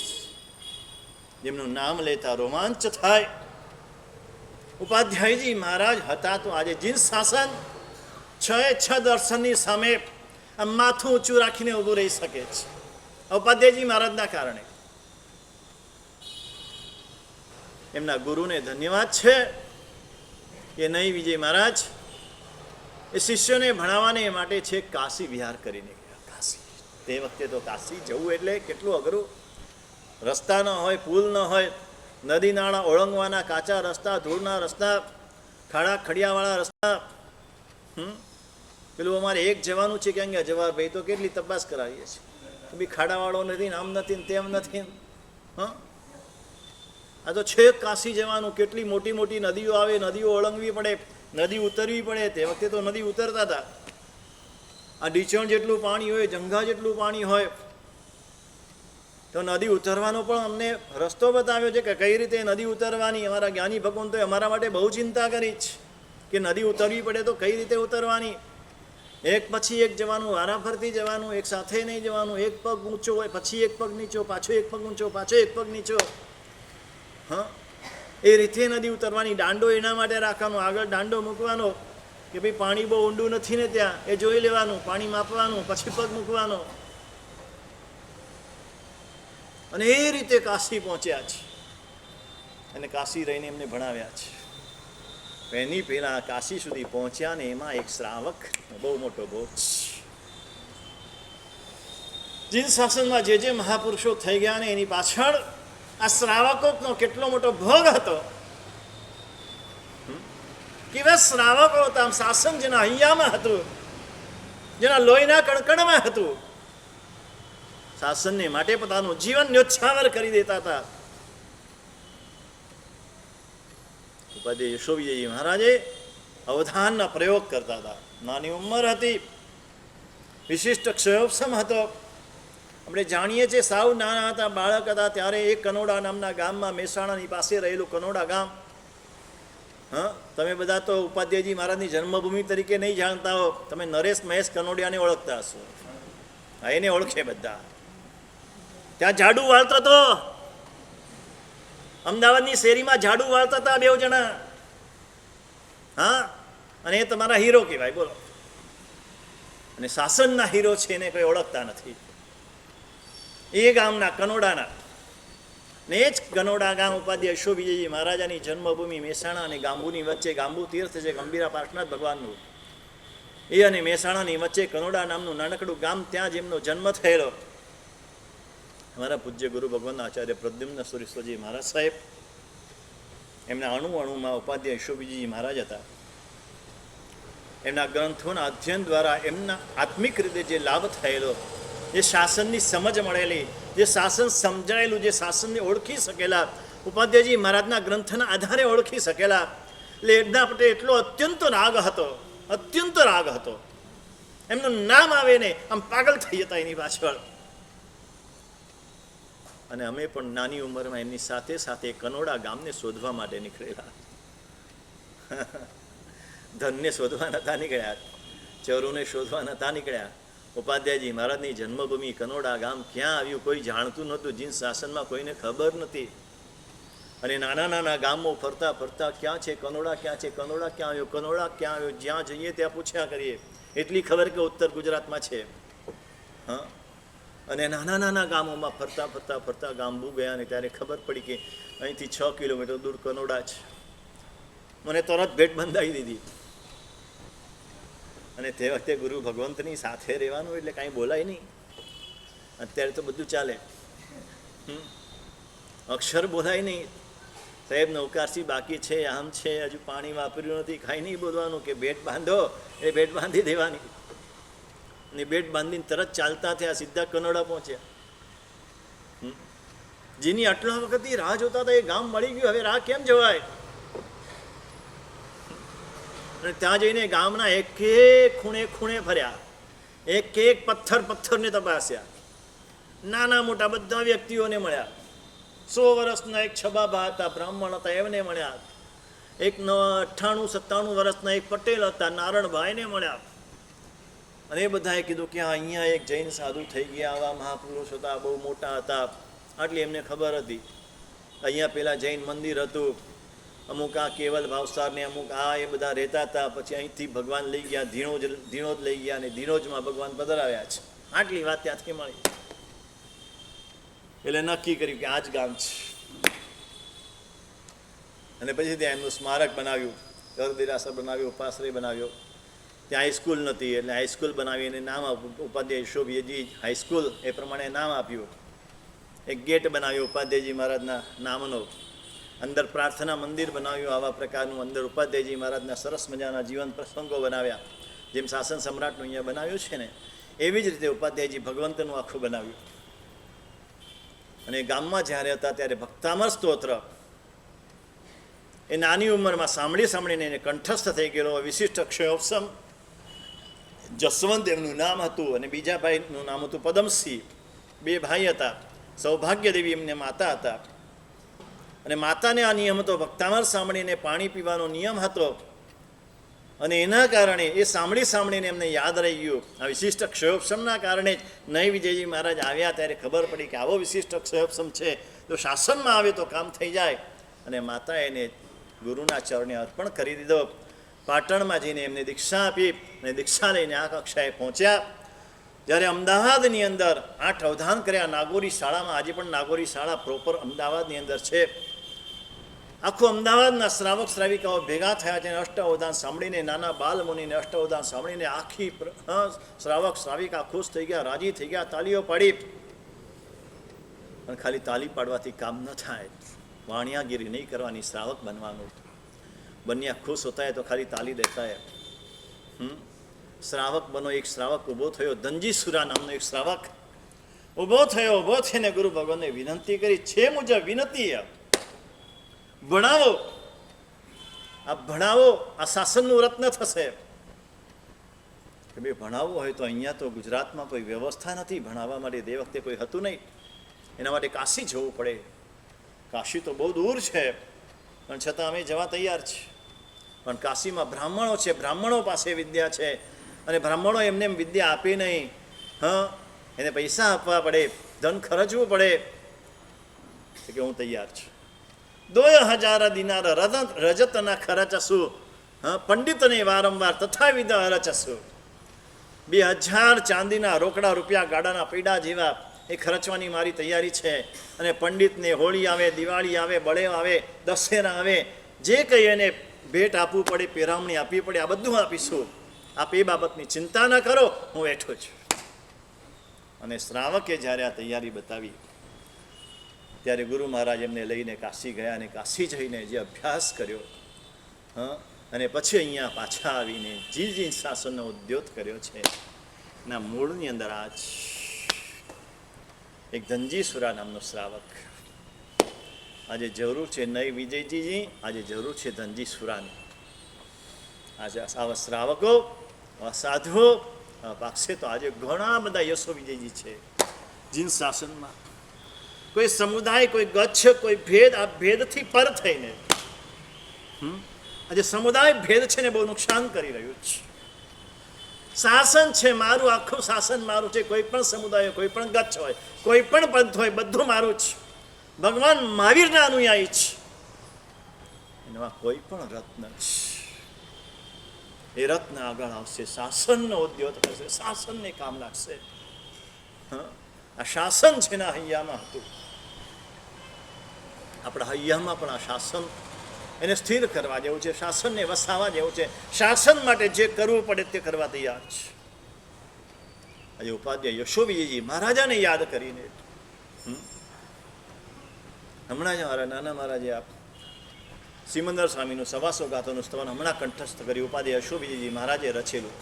જેમનું નામ લેતા રોમાંચ થાય. ઉપાધ્યાયજી મહારાજ હતા તો આજે જીન શાસન 6 દર્શનની સામે માથું ઊંચું રાખીને ઊભું રહી શકે છે. ઉપાધ્યાયજી મહારાજના કારણે. એમના ગુરુને ધન્યવાદ છે કે નહીં વિજય મહારાજ એ શિષ્યોને ભણાવવાને માટે છે કાશી વિહાર કરીને ગયા. કાશી તે વખતે તો કાશી જવું એટલે કેટલું અઘરું. રસ્તા ન હોય, પુલ ન હોય, નદી નાળા ઓળંગવાના, કાચા રસ્તા, ધૂળના રસ્તા, ખાડા ખડિયાવાળા રસ્તા. પેલું અમારે એક જવાનું છે ક્યાં ગયા જવા ભાઈ, તો કેટલી તપાસ કરાવીએ છીએ તો બી ખાડાવાળો નથી ને આમ નથી ને તેમ નથી. હા, આ તો છેક કાશી જવાનું, કેટલી મોટી મોટી નદીઓ આવે, નદીઓ ઓળંગવી પડે, નદી ઉતરવી પડે. તે વખતે તો નદી ઉતરતા હતા. આ ડીચણ જેટલું પાણી હોય, જંગા જેટલું પાણી હોય, તો નદી ઉતરવાનો પણ અમને રસ્તો બતાવ્યો છે કે કઈ રીતે નદી ઉતરવાની. અમારા જ્ઞાની ભગવાન તો અમારા માટે બહુ ચિંતા કરી છે કે નદી ઉતરવી પડે તો કઈ રીતે ઉતરવાની. એક પછી એક જવાનું, વારાફરતી જવાનું, એક સાથે નહીં જવાનું. એક પગ ઊંચો હોય, પછી એક પગ નીચો, પાછો એક પગ ઊંચો, પાછો એક પગ નીચો. હા, એ રીતે નદી ઉતરવાની. દાંડો એના માટે રાખવાનો, આગળ દાંડો મૂકવાનો કે ભાઈ પાણી બહુ ઊંડું નથી ને ત્યાં, એ જોઈ લેવાનું, પાણી માપવાનું, પછી પગ મૂકવાનો. અને એ રીતે કાશી પહોંચ્યા છે અને કાશી રહીને એમને ભણાવ્યા છે. એની પહેલા કાશી સુધી પહોંચ્યા ને એમાં એક શ્રાવક બહુ મોટો ભોગ. જીન શાસનમાં જે મહાપુરુષો થઈ ગયા ને એની પાછળ આ શ્રાવકોનો કેટલો મોટો ભોગ હતો. કેવા શ્રાવકો હતા. આમ શાસન જેના હૈયામાં હતું, જેના લોહીના કણકણમાં હતું, શાસનને માટે પોતાનું જીવન ન્યોછાવર કરી દેતા હતા. ઉપાધ્યાય યશોવિજયજી મહારાજે અવધાનના પ્રયોગ કરતા હતા. નાની ઉંમર હતી, વિશિષ્ટ ક્ષયોપસમ હતો. આપણે જાણીએ છીએ સાવ નાના હતા, બાળક હતા ત્યારે એક કનોડા નામના ગામમાં, મહેસાણાની પાસે રહેલું કનોડા ગામ. હા, તમે બધા તો ઉપાધ્યાયજી મહારાજની જન્મભૂમિ તરીકે નહીં જાણતા હો. તમે નરેશ મહેશ કનોડિયાને ઓળખતા હશો. હા, એને ઓળખે બધા. ત્યાં ઝાડુ વાળતો હતો. અમદાવાદની શેરીમાં ઝાડુ વાળતા હતા બે જણા. હા, અને એ તમારા હીરો કહેવાય. બોલો. અને શાસનના હીરો છે એને કોઈ ઓળખતા નથી. એ ગામના કનોડાના ને એ જ કનોડા ગામ ઉપાધ્યાય યશોવિજયજી મહારાજાની જન્મભૂમિ મહેસાણા અને ગાંબુની વચ્ચે. ગાંબુ તીર્થ છે ગંભીરા પાર્શ્વનાથ ભગવાનનું. એ અને મહેસાણાની વચ્ચે કનોડા નામનું નાનકડું ગામ, ત્યાં જ એમનો જન્મ થયેલો. અમારા પૂજ્ય ગુરુ ભગવાનના આચાર્ય પ્રદ્યુમ્ન સુરેશ્વરજી મહારાજ સાહેબ, એમના અણુ અણુમાં ઉપાધ્યાય યશોવિજયજી મહારાજ હતા. એમના ગ્રંથોના અધ્યયન દ્વારા એમના આત્મિક રીતે જે લાભ થયેલો, જે શાસનની સમજ મળેલી, જે શાસન સમજાયેલું, જે શાસનને ઓળખી શકેલા, ઉપાધ્યાયજી મહારાજના ગ્રંથના આધારે ઓળખી શકેલા. એટલે એમના પ્રત્યે એટલો અત્યંત રાગ હતો, અત્યંત રાગ હતો. એમનું નામ આવે ને આમ પાગલ થઈ જતા એની પાછળ. અને અમે પણ નાની ઉંમરમાં એમની સાથે સાથે કનોડા ગામને શોધવા માટે નીકળેલા. ધનને શોધવા નહોતા નીકળ્યા, ચરુને શોધવા નહોતા નીકળ્યા. ઉપાધ્યાયજી મહારાજની જન્મભૂમિ કનોડા ગામ ક્યાં આવ્યું કોઈ જાણતું નહોતું. જીન શાસનમાં કોઈને ખબર નથી. અને નાના નાના ગામો ફરતા ફરતા ક્યાં છે કનોડા, ક્યાં છે કનોડા, ક્યાં આવ્યો કનોડા, ક્યાં આવ્યો. જ્યાં જઈએ ત્યાં પૂછ્યા કરીએ. એટલી ખબર કે ઉત્તર ગુજરાતમાં છે. હા, અને નાના નાના ગામોમાં ફરતા ફરતા ફરતા ગામબુ ગયા ને ત્યારે ખબર પડી કે અહીંથી 6 કિલોમીટર દૂર કનોડા છે. મને તરત ભેટ બંધાવી દીધી. અને તે વખતે ગુરુ ભગવંતની સાથે રહેવાનું એટલે કાંઈ બોલાય નહીં. અત્યારે તો બધું ચાલે. અક્ષર બોલાય નહીં. સાહેબ નૌકારસી બાકી છે, આમ છે, હજુ પાણી વાપર્યું નથી, કાંઈ નહીં બોલવાનું. કે ભેટ બાંધો એ ભેટ બાંધી દેવાની. ને બેટ બાંધીને તરત ચાલતા થયા, સીધા કનોડા પહોંચ્યા. જેની આટલા વખતથી રાહ જોતા હતા એ ગામ મળી ગયું. હવે રાહ કેમ જવાય? અને ત્યાં જઈને ગામના એક એક ખૂણે ખૂણે ફર્યા, એક એક પથ્થરને તપાસ્યા. નાના મોટા બધા વ્યક્તિઓને મળ્યા. 100 વર્ષના એક છબાબા હતા, બ્રાહ્મણ હતા, એમને મળ્યા. એક 98-97 વર્ષના એક પટેલ હતા, નારણભાઈને મળ્યા. અને એ બધાએ કીધું કે અહીંયા એક જૈન સાધુ થઈ ગયા, આવા મહાપુરુષ હતા, બહુ મોટા હતા. આટલી એમને ખબર હતી. અહીંયા પેલા જૈન મંદિર હતું, અમુક આ કેવલ ભાવસારને અમુક આ એ બધા રહેતા હતા. પછી અહીંથી ભગવાન લઈ ગયા, ધીણોજ લઈ ગયા, અને ધીણોજમાં ભગવાન પધરાવ્યા છે. આટલી વાત ત્યાંથી મળી. એટલે નક્કી કર્યું કે આ જ ગામ છે. અને પછી ત્યાં એમનું સ્મારક બનાવ્યું, ઘર દેરાસર બનાવ્યો, ઉપાશ્રય બનાવ્યો. ત્યાં હાઈસ્કૂલ નહોતી એટલે હાઈસ્કૂલ બનાવી એને નામ ઉપાધ્યાય યશોભીજી હાઈસ્કૂલ એ પ્રમાણે નામ આપ્યું. એક ગેટ બનાવ્યો ઉપાધ્યાયજી મહારાજના નામનો, અંદર પ્રાર્થના મંદિર બનાવ્યું. આવા પ્રકારનું અંદર ઉપાધ્યાયજી મહારાજના સરસ મજાના જીવન પ્રસંગો બનાવ્યા. જેમ શાસન સમ્રાટનું અહીંયા બનાવ્યું છે ને એવી જ રીતે ઉપાધ્યાયજી ભગવંતનું આખું બનાવ્યું. અને ગામમાં જ્યારે હતા ત્યારે ભક્તામર સ્તોત્ર એ નાની ઉંમરમાં સાંભળીને એને કંઠસ્થ થઈ ગયેલો. વિશિષ્ટ અક્ષયોપસમ જસવંત એમનું નામ હતું અને બીજા ભાઈનું નામ હતું પદમસિંહ. બે ભાઈ હતા. સૌભાગ્ય દેવી એમને માતા હતા. અને માતાને આ નિયમ હતો, ભક્તામર સાંભળીને પાણી પીવાનો નિયમ હતો. અને એના કારણે એ સાંભળીને એમને યાદ રહી ગયું. આ વિશિષ્ટ અક્ષયોપસમના કારણે જ નહીં વિજયજી મહારાજ આવ્યા ત્યારે ખબર પડી કે આવો વિશિષ્ટ અક્ષયોપસમ છે તો શાસનમાં આવે તો કામ થઈ જાય. અને માતાએ એને ગુરુના ચરણે અર્પણ કરી દીધો. પાટણમાં જઈને એમને દીક્ષા આપી અને દીક્ષા લઈને આ કક્ષાએ પહોંચ્યા. જ્યારે અમદાવાદની અંદર 8 અવધાન કર્યા નાગોરી શાળામાં. આજે પણ નાગોરી શાળા પ્રોપર અમદાવાદની અંદર છે. આખું અમદાવાદના શ્રાવક શ્રાવિકાઓ ભેગા થયા છે. અષ્ટ અવધાન સાંભળીને, નાના બાલ મુનિને અષ્ટ અવધાન સાંભળીને આખી શ્રાવક શ્રાવિકા ખુશ થઈ ગયા, રાજી થઈ ગયા, તાલીઓ પાડી. પણ ખાલી તાલી પાડવાથી કામ ન થાય, વાણિયાગીરી નહીં કરવાની, શ્રાવક બનવાનું. બન્યા ખુશ હોતા હે તો ખાલી તાલી દેતા હે. શ્રાવક બનો. એક શ્રાવક ઊભો થયો, ધનજીસુરા નામનો એક શ્રાવક ઊભો થયો. ઊભો થઈને ગુરુ ભગવાનને વિનંતી કરી, છે મુજબ વિનંતી, ભણાવો. આ ભણાવો, આ શાસનનું રત્ન થશે. કે ભાઈ ભણાવવું હોય તો અહીંયા તો ગુજરાતમાં કોઈ વ્યવસ્થા નથી ભણાવવા માટે. તે વખતે કોઈ હતું નહીં. એના માટે કાશી જવું પડે. કાશી તો બહુ દૂર છે, પણ છતાં અમે જવા તૈયાર છીએ. પણ કાશીમાં બ્રાહ્મણો છે, બ્રાહ્મણો પાસે વિદ્યા છે. અને બ્રાહ્મણો એમને એમ વિદ્યા આપી નહીં. એને પૈસા આપવા પડે, ધન ખર્ચવું પડે. કે હું તૈયાર છું. 2000 દિનાર રજતના ખર્ચશું, પંડિતને વારંવાર તથાવિધ અરચશું. 2000 ચાંદીના રોકડા રૂપિયા ગાડાના પૈડા જેવા એ ખર્ચવાની મારી તૈયારી છે. અને પંડિતને હોળી આવે, દિવાળી આવે, બળેવ આવે, દશેરા આવે, જે કંઈ એને ભેટ આપવું પડે, પેરામણી આપવી પડે, આ બધું આપીશું. આપ એ બાબતની ચિંતા ન કરો, હું બેઠો છું. અને શ્રાવકે જ્યારે આ તૈયારી બતાવી ત્યારે ગુરુ મહારાજ એમને લઈને કાશી ગયા. અને કાશી જઈને જે અભ્યાસ કર્યો, અને પછી અહીંયા પાછા આવીને જી શાસનનો ઉદ્યોગ કર્યો છે, એના મૂળની અંદર આ જ એક ધનજીસુરા નામનો શ્રાવક. આજે જરૂર છે નહીં વિજયજીજી, આજે જરૂર છે ધનજીસુરાની. આજે આવા શ્રાવકો, સાધુઓ પાકશે તો આજે ઘણા બધા યશો વિજયજી છે જીન શાસનમાં. કોઈ સમુદાય, કોઈ ગચ્છ, કોઈ ભેદ, આ ભેદથી પર થઈને આજે સમુદાય ભેદ છે ને બહુ નુકસાન કરી રહ્યું છે. શાસન છે મારું, આખું શાસન મારું છે. કોઈ પણ સમુદાય, કોઈ પણ ગચ્છ હોય, કોઈ પણ પંથ હોય, બધું મારું છે. ભગવાન મહાવીરના અનુયાયી છે. એમાં કોઈ પણ રત્ન છે, એ રત્ન આગળ આવશે, શાસનનો ઉદ્યોગ થશે, શાસનને કામ લાગશે. આ શાસન છે ને હૈયામાં હતું. આપણા હૈયામાં પણ આ શાસન એને સ્થિર કરવા જેવું છે, શાસનને વસાવવા જેવું છે. શાસન માટે જે કરવું પડે તે કરવા તૈયાર છે. આજે ઉપાધ્યાય યશોવિજયજી મહારાજાને યાદ કરીને, હમણાં જ મારા નાના મહારાજે આપ સિમંદર સ્વામીનું 125 ગાથાનું સ્તવન હમણાં કંઠસ્થ કર્યું. ઉપાધ્યાય યશોવિજયજી મહારાજે રચેલું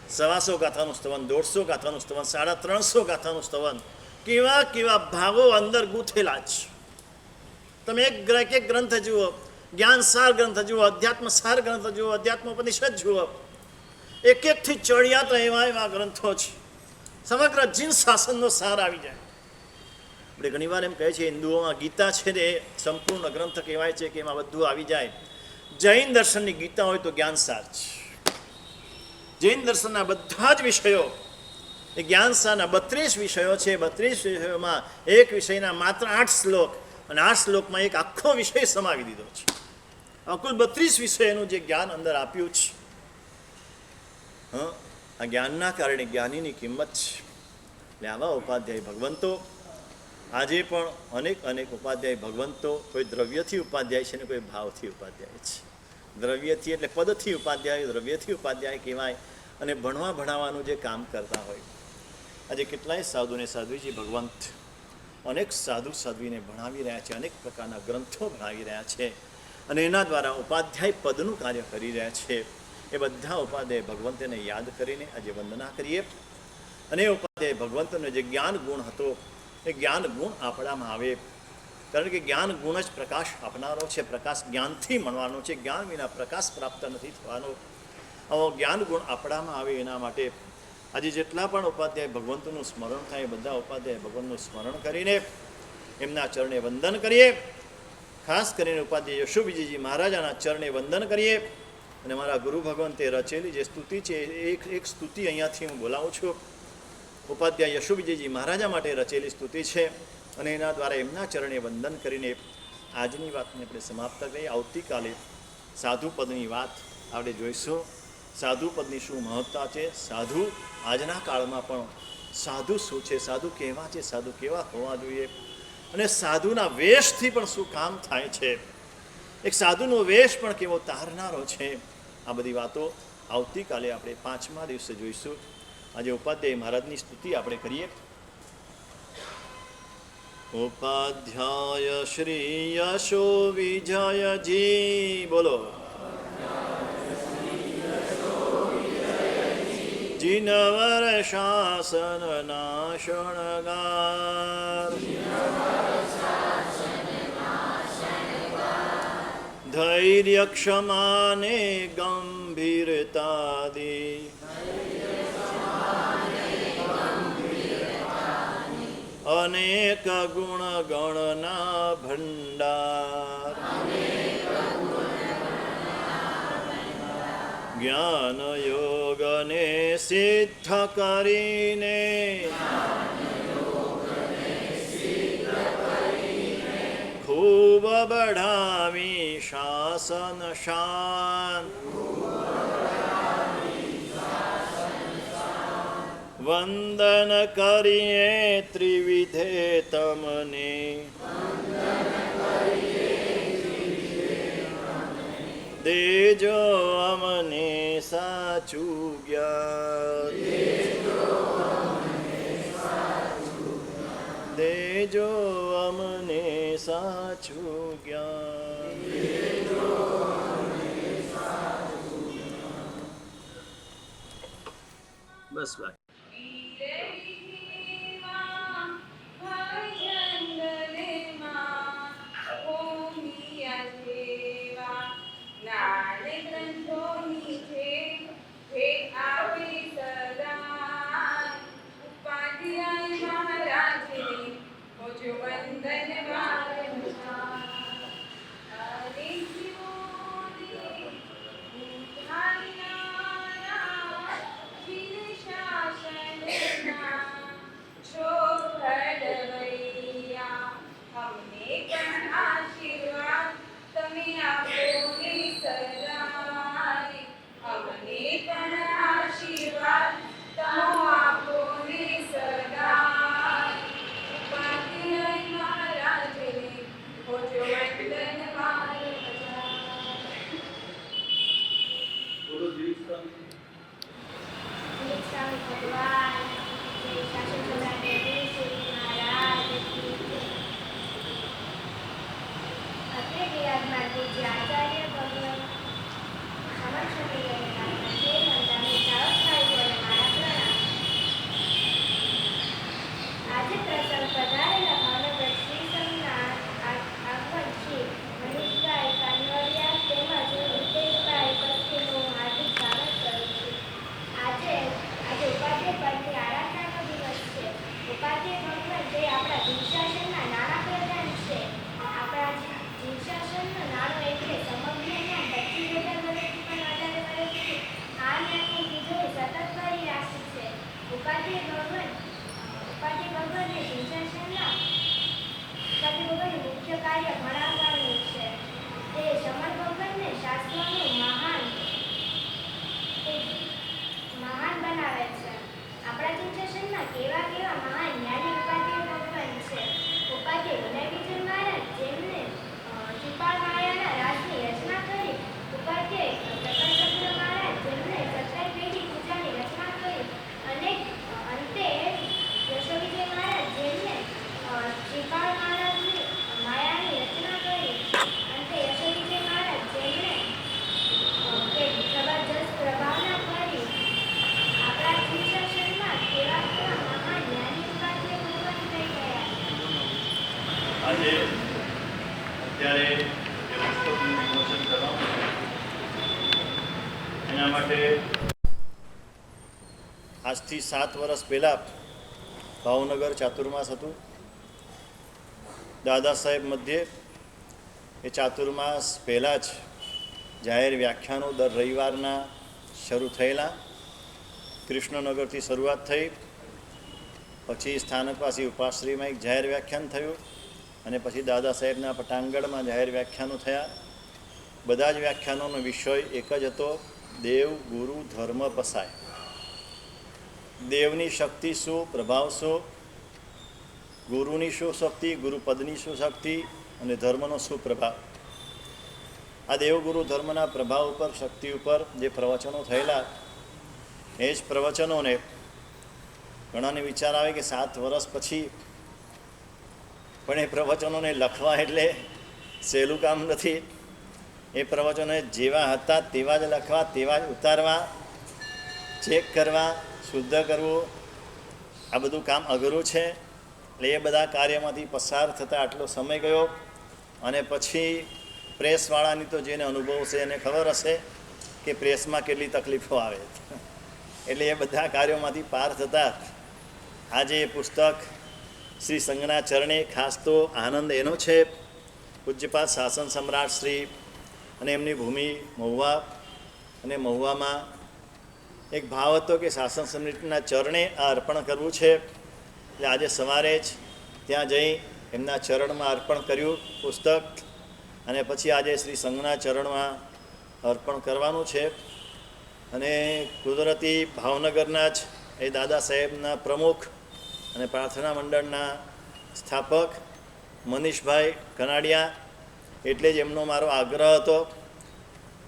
125 ગાથાનું સ્તવન, 150 ગાથાનું સ્તવન, 350 ગાથાનું સ્તવન. કેવા કેવા ભાવો અંદર ગૂંથેલા છે. તમે એક ગ્રંથ જુઓ, જ્ઞાન સાર ગ્રંથ જુઓ, અધ્યાત્મ સાર ગ્રંથ જુઓ, અધ્યાત્મોપનિષદ જુઓ, એક-એકથી ચડિયા તો એવા ગ્રંથો છે. સમગ્ર જીન શાસનનો સાર આવી જાય. આપણે ઘણીવાર એમ કહે છે હિન્દુઓમાં ગીતા છે ને એ સંપૂર્ણ ગ્રંથ કહેવાય છે કે એમાં બધું આવી જાય. જૈન દર્શનની ગીતા હોય તો જ્ઞાન સાર છે. જૈન દર્શનના બધા જ વિષયો એ જ્ઞાન સારના 32 વિષયો છે. 32 વિષયોમાં એક વિષયના માત્ર 8 શ્લોક, અને 8 શ્લોકમાં એક આખો વિષય સમાવી દીધો છે. કુલ 32 વિષયનું જે જ્ઞાન અંદર આપ્યું છે. આ જ્ઞાનના કારણે જ્ઞાનીની કિંમત છે. એટલે આવા ઉપાધ્યાય ભગવંતો આજે પણ અનેક ઉપાધ્યાય ભગવંતો, કોઈ દ્રવ્યથી ઉપાધ્યાય છે ને કોઈ ભાવથી ઉપાધ્યાય છે. દ્રવ્યથી એટલે પદથી ઉપાધ્યાય, દ્રવ્યથી ઉપાધ્યાય કહેવાય. અને ભણવા ભણાવવાનું જે કામ કરતા હોય. આજે કેટલાય સાધુને સાધ્વીજી ભગવંત અનેક સાધુ સાધ્વીને ભણાવી રહ્યા છે, અનેક પ્રકારના ગ્રંથો ભણાવી રહ્યા છે અને એના દ્વારા ઉપાધ્યાય પદનું કાર્ય કરી રહ્યા છે. એ બધા ઉપાધ્યાય ભગવંતને યાદ કરીને આજે વંદના કરીએ. અને એ ઉપાધ્યાય ભગવંતનો જે જ્ઞાન ગુણ હતો એ જ્ઞાન ગુણ આપણામાં આવે. કારણ કે જ્ઞાન ગુણ જ પ્રકાશ આપનારો છે. પ્રકાશ જ્ઞાનથી મળવાનો છે, જ્ઞાન વિના પ્રકાશ પ્રાપ્ત નથી થવાનો. આવો જ્ઞાન ગુણ આપણામાં આવે એના માટે આજે જેટલા પણ ઉપાધ્યાય ભગવંતનું સ્મરણ થાય બધા ઉપાધ્યાય ભગવંતનું સ્મરણ કરીને એમના ચરણે વંદન કરીએ. ખાસ કરીને ઉપાધ્યાય યશુબીજીજી મહારાજાના ચરણે વંદન કરીએ. અને મારા ગુરુ ભગવંતે રચેલી જે સ્તુતિ છે એક સ્તુતિ અહીંયાથી હું બોલાવું છું. ઉપાધ્યાય યશુબીજીજી મહારાજા માટે રચેલી સ્તુતિ છે અને એના દ્વારા એમના ચરણે વંદન કરીને આજની વાતને આપણે સમાપ્ત કરીએ. આવતીકાલે સાધુપદની વાત આપણે જોઈશું. સાધુપદની શું મહત્તા છે, સાધુ આજના કાળમાં પણ સાધુ શું છે, સાધુ કેવા છે, સાધુ કેવા હોવા જોઈએ અને સાધુના વેશથી પણ શું કામ થાય છે, એક સાધુનો વેશ પણ કેવો તારનારો છે. આ બધી વાતો આવતીકાલે આપણે 5મા દિવસે જોઈશું. આજે ઉપાધ્યાય મહારાજની સ્તુતિ આપણે કરીએ. ઉપાધ્યાય શ્રી યશો વિજયજી બોલો. જીનવર શાસન ના શણગાર, ધૈર્ય ક્ષમાને ગંભીરતાદી, અનેક ગુણ ગણના ભંડાર, જ્ઞાન યોગને સિદ્ધ કરીને ખૂબ બઢાવી શાસન શાન, વંદન કરીએ ત્રિવિધે તમને, દેજો અમને સાચું જ્ઞાન, દેજો અમને સાચું જ્ઞાન. બસ ભાઈ. એના માટે આજથી 7 વર્ષ પહેલાં ભાવનગર ચાતુર્માસ હતું. દાદા સાહેબ મધ્યે એ ચાતુર્માસ પહેલાં જ જાહેર વ્યાખ્યાનો દર રવિવારના શરૂ થયેલા. કૃષ્ણનગરથી શરૂઆત થઈ, પછી સ્થાનકવાસી ઉપાશ્રીમાં એક જાહેર વ્યાખ્યાન થયું અને પછી દાદા સાહેબના પટાંગણમાં જાહેર વ્યાખ્યાનો થયા. બધા જ વ્યાખ્યાનોનો વિષય એક જ હતો, દેવ ગુરુ ધર્મ પસાય. દેવની શક્તિ શું, પ્રભાવ શું, ગુરુની શું શક્તિ, ગુરુપદની શું શક્તિ અને ધર્મનો શું પ્રભાવ. આ દેવગુરુ ધર્મના પ્રભાવ ઉપર, શક્તિ ઉપર જે પ્રવચનો થયેલા, એ જ પ્રવચનોને ઘણાને વિચાર આવે કે 7 વર્ષ પછી પણ એ પ્રવચનોને લખવા એટલે સહેલું કામ નથી. એ પ્રવચનો જેવા હતા તેવા જ લખવા, તેવા જ ઉતારવા, ચેક કરવા, શુદ્ધ કરવું, આ બધું કામ અઘરું છે. એટલે એ બધા કાર્યમાંથી પસાર થતાં આટલો સમય ગયો અને પછી પ્રેસવાળાની તો જેને અનુભવ છે એને ખબર હશે કે પ્રેસમાં કેટલી તકલીફો આવે. એટલે એ બધા કાર્યોમાંથી પાર થતાં આજે એ પુસ્તક શ્રી સંઘના ચરણે, ખાસ તો આનંદ એનો છે પૂજ્યપાદ શાસન સમ્રાટ શ્રી અને એમની ભૂમિ મહુવા, અને મહુવામાં એક ભાવ હતો કે શાસન સમ્રાટના ચરણે આ અર્પણ કરવું છે. એટલે આજે સવારે જ ત્યાં જઈ એમના ચરણમાં અર્પણ કર્યું પુસ્તક, અને પછી આજે શ્રી સંઘના ચરણમાં અર્પણ કરવાનું છે. અને કુદરતી ભાવનગરના જ એ દાદા સાહેબના પ્રમુખ અને પ્રાર્થના મંડળના સ્થાપક મનીષભાઈ કનાડિયા, એટલે જ એમનો મારો આગ્રહ હતો.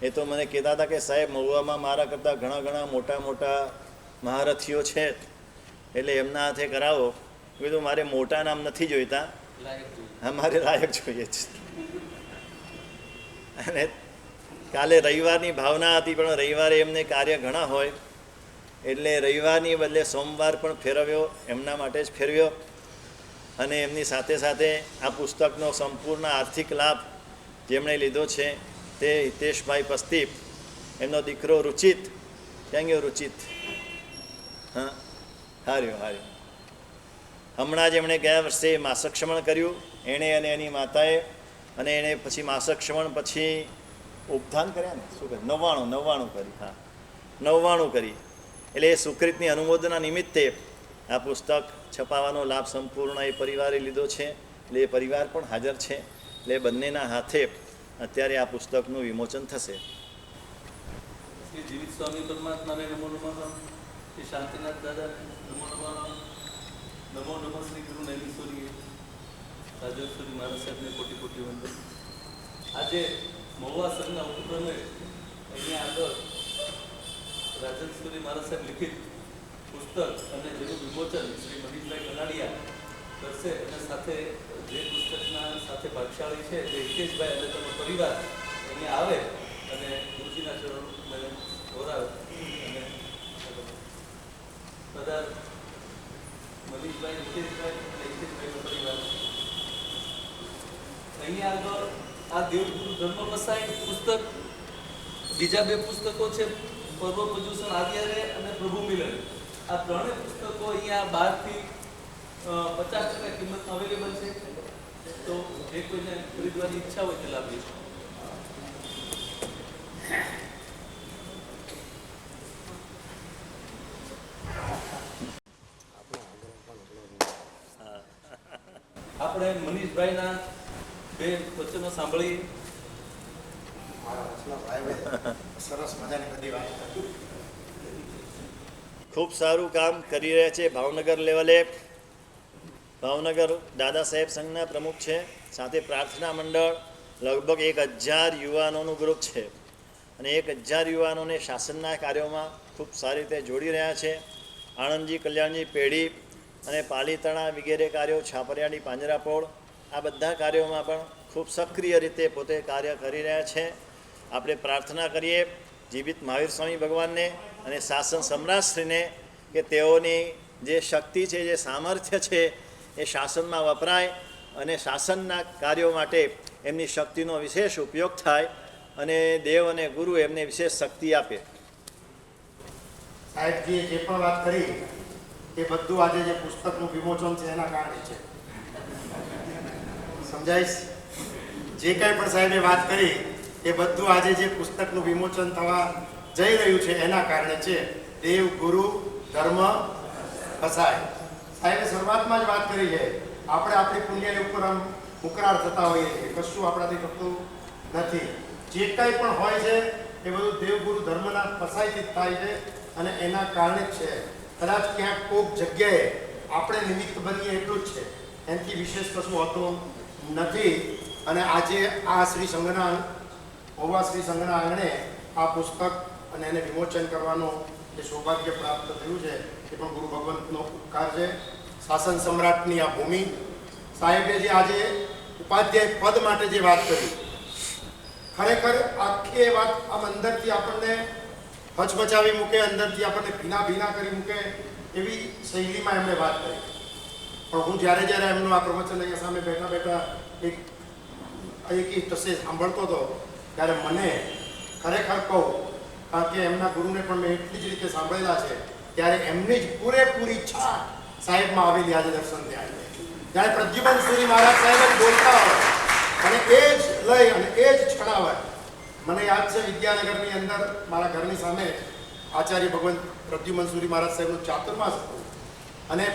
એ તો મને કહેતા હતા કે સાહેબ, મહુવામાં મારા કરતાં ઘણા મોટા મોટા મહારથીઓ છે, એટલે એમના હાથે કરાવો. કીધું મારે મોટા નામ નથી જોઈતા, હા મારે લાયક જોઈએ છે. અને કાલે રવિવારની ભાવના હતી, પણ રવિવારે એમને કાર્ય ઘણા હોય એટલે રવિવારની બદલે સોમવાર પણ ફેરવ્યો, એમના માટે જ ફેરવ્યો. અને એમની સાથે સાથે આ પુસ્તકનો સંપૂર્ણ આર્થિક લાભ જેમણે લીધો છે તે હિતેશભાઈ પસ્તી, એમનો દીકરો રુચિત. ક્યાં ગયો રુચિત? હા, હાર્યો. હમણાં જ એમણે ગયા વર્ષે માસક્ષમણ કર્યું, એણે અને એની માતાએ. અને એણે પછી માસક્ષમણ પછી ઉપધાન કર્યા ને, શું કર્યું? 99 કરી. હા, 99 કરી. એટલે એ સુકૃતની અનુમોદના નિમિત્તે આ પુસ્તક છપાવવાનો લાભ સંપૂર્ણ એ પરિવારે લીધો છે. એટલે એ પરિવાર પણ હાજર છે. એટલે બંનેના હાથે અત્યારે આ પુસ્તકનું વિમોચન થશે. શ્રી જીવિત સ્વામી પરમાત્માને નમો નમઃ. શ્રી શાંતિનાથ દાદા નમો નમઃ. નમો નમઃ શ્રી ગુરુ નૈમિષોરી રાજેશ્વરી મહારાજ સાહેબને કોટી કોટી વંદન. આજે મહુવા સંઘના ઉપક્રમે અહીંયા આગળ રાજેશ્વરી મહારાજ સાહેબ લિખિત પુસ્તક અને જેનું વિમોચન શ્રી મનીષભાઈ કનાડિયા કરશે. અને સાથે જે પુસ્તકના સાથે ભાગશાળી છે તે હિતેશભાઈ અને તેમનો પરિવાર અહીંયા આવે અને ગુરુજીના ચરણોને ગૌરાવે. અને બધા મનીષભાઈ, હિતેશભાઈ અને હિતેશભાઈનો પરિવાર અહીંયા આગળ આ દેવગુરુ ધર્મ પસાય પુસ્તક, બીજા 2 પુસ્તકો છે પર્વ પ્રદૂષણ આદ્યારે અને પ્રભુ મિલન. આ ત્રણેય પુસ્તકો અહીંયા 12 થી 50% કિંમતમાં અવેલેબલ છે. તો જે કોઈને ખરીદવાની ઈચ્છા હોય તે લાભ લેજો. આપણે મનીષભાઈના 2 વચનો સાંભળીએ. સરસ મજાની બધી વાત. ખૂબ સારું કામ કરી રહ્યા છે ભાવનગર લેવલે. ભાવનગર દાદા સાહેબ સંઘના પ્રમુખ છે, સાથે પ્રાર્થના મંડળ લગભગ 1000 યુવાનોનું ગ્રુપ છે. અને 1000 યુવાનોને શાસનના કાર્યોમાં ખૂબ સારી રીતે જોડી રહ્યા છે. આણંદજી, કલ્યાણજી, પેઢી અને પાલીતાણા વગેરે કાર્યો, છાપરિયાળી, પાંજરાપોળ, આ બધા કાર્યોમાં પણ ખૂબ સક્રિય રીતે પોતે કાર્ય કરી રહ્યા છે. આપણે પ્રાર્થના કરીએ જીવિત મહાવીર સ્વામી ભગવાનને અને શાસન સમ્રાટશ્રીને કે તેઓની જે શક્તિ છે, જે સામર્થ્ય છે, એ શાસનમાં વપરાય અને શાસનના કાર્યો માટે એમની શક્તિનો વિશેષ ઉપયોગ થાય અને દેવ અને ગુરુ એમને વિશેષ શક્તિ આપે. સાહેબજીએ જે પણ વાત કરી એ બધું આજે જે પુસ્તકનું વિમોચન છે એના કારણે છે. સમજાઈશ? જે કાંઈ પણ સાહેબે વાત કરી એ બધું આજે જે પુસ્તકનું વિમોચન થવા જઈ રહ્યું છે એના કારણે છે. દેવ, ગુરુ, ધર્મ, કસાય. સાહેબે શરૂઆતમાં જ વાત કરી છે આપણે આપણી પુણ્યની ઉપર આમ મુકરાર થતા હોઈએ છીએ, કશું આપણાથી થતું નથી. જે કાંઈ પણ હોય છે એ બધું દેવગુરુ ધર્મના કસાયથી જ થાય છે અને એના કારણે જ છે. કદાચ ક્યાંક કોઈક જગ્યાએ આપણે નિમિત્ત બનીએ એટલું જ છે, એનાથી વિશેષ કશું હોતું નથી. અને આજે આ શ્રી સંઘના ઓવા શ્રી સંઘના આંગણે આ પુસ્તક અને એને વિમોચન કરવાનું જે સૌભાગ્ય પ્રાપ્ત થયું છે એ પણ ગુરુ ભગવંતનો ઉપકાર છે. શાસન સમ્રાટની આ ભૂમિ, સાહેબે જે આજે ઉપાધ્યાય પદ માટે જે વાત કરી, ખરેખર આખી એ વાત આમ અંદરથી આપણને હચમચાવી મૂકે, અંદરથી આપણને ભીના ભીના કરી મૂકે એવી શૈલીમાં એમણે વાત કરી. પણ હું જ્યારે જ્યારે એમનું આ પ્રવચન અહીંયા સામે બેઠા બેઠા એક તસે સાંભળતો હતો ત્યારે મને ખરેખર કહું, કારણ કે એમના ગુરુને પણ મેં એટલી જ રીતે સાંભળેલા છે, ત્યારે એમની જ પૂરેપૂરી છાપ સાહેબમાં આવેલી આજે દર્શન થયા છે. જ્યારે પ્રદ્યુમન સુરી મહારાજ સાહેબ બોલતા હોય અને એ જ લઈ અને એ જ છણાવટ મને યાદ છે. વિદ્યાનગરની અંદર મારા ઘરની સામે આચાર્ય ભગવાન પ્રદ્યુમન સુરી મહારાજ સાહેબનું ચાતુર્માસ હતું અને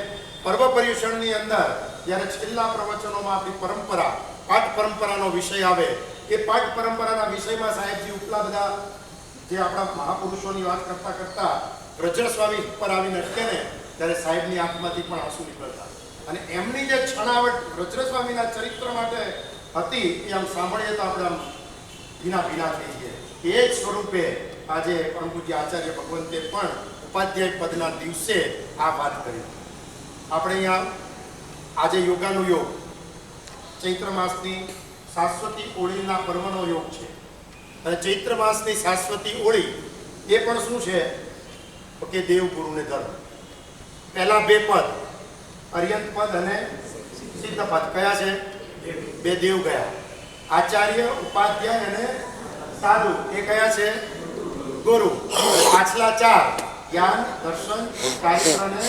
પર્વ પર્યુષણની અંદર જ્યારે છેલ્લા પ્રવચનોમાં આપણી પરંપરા, પાઠ પરંપરાનો વિષય આવે, એ પાઠ પરંપરાના વિષયમાં સાહેબજી ઉપલા બધા જે આપણા મહાપુરુષોની વાત કરતા કરતા વ્રજર સ્વામી ઉપર આવીને અટકે ને ત્યારે સાહેબની આંખમાંથી પણ આંસુ નીકળતા. અને એમની જે છણાવટ વ્રજર સ્વામીના ચરિત્ર માટે હતી એ આમ સાંભળીએ તો આપણે આમ ભીના ભીના થઈ જઈએ. એ જ સ્વરૂપે આજે પરમ પૂજ્ય આચાર્ય ભગવંતે પણ ઉપાધ્યાય પદના દિવસે આ વાત કરી. આપણે અહીંયા આજે યોગાનુયોગ ચૈત્ર માસની શાશ્વતી ઓળીના પર્વનો યોગ છે. અને ચૈત્ર માસની શાશ્વતી ઓળી એ પણ શું છે કે દેવ ગુરુને ધર્મ. પહેલા બે પદ અર્યંત પદ અને સિદ્ધ પદ કયા છે? બે દેવ ગયા. આચાર્ય, ઉપાધ્યાય અને સાધુ એ કયા છે? ગુરુ. પાછલા ચાર જ્ઞાન, દર્શન, કાર્ય અને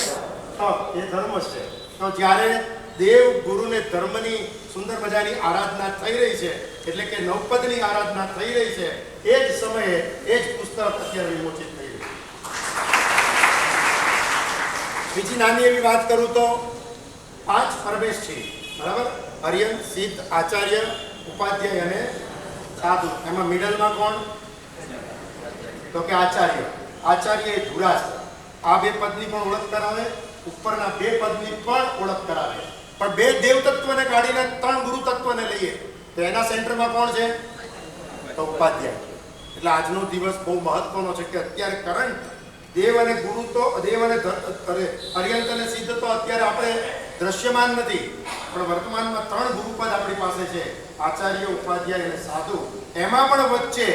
તપ એ ધર્મ છે. તો જ્યારે દેવ ગુરુને ધર્મની સુંદર મજાની આરાધના થઈ રહી છે, એટલે કે નવપદની આરાધના થઈ રહી છે, એ જ સમયે એ જ પુસ્તક અત્યારે વિમોચિત થઈ રહ્યું. બીજી નાની એવી વાત કરું તો 5 પરમેશ છે, બરાબર? અર્યંત, સિદ્ધ, આચાર્ય, ઉપાધ્યાય અને સાધુ. એમાં મિડલમાં કોણ? તો કે આચાર્ય. આચાર્ય એ ધુરાસ્ત્ર. આ બે પદની પણ ઓળખ કરાવે, ઉપરના બે પદની પણ ઓળખ કરાવે. પણ બે દેવ તત્વને કાઢીને 3 ગુરુ તત્વને લઈએ તો એના સેન્ટરમાં કોણ છે? તો ઉપાધ્યાય. એટલે આજનો દિવસ બહુ મહત્વનો છે કે અત્યારે કરંટ દેવ અને ગુરુ તો દેવ અને અર્યંત અને સિદ્ધ તો અત્યારે આપણે દ્રશ્યમાન નથી, પણ વર્તમાનમાં 3 ગુરુપદ આપણી પાસે છે, આચાર્ય, ઉપાધ્યાય અને સાધુ. એમાં પણ વચ્ચે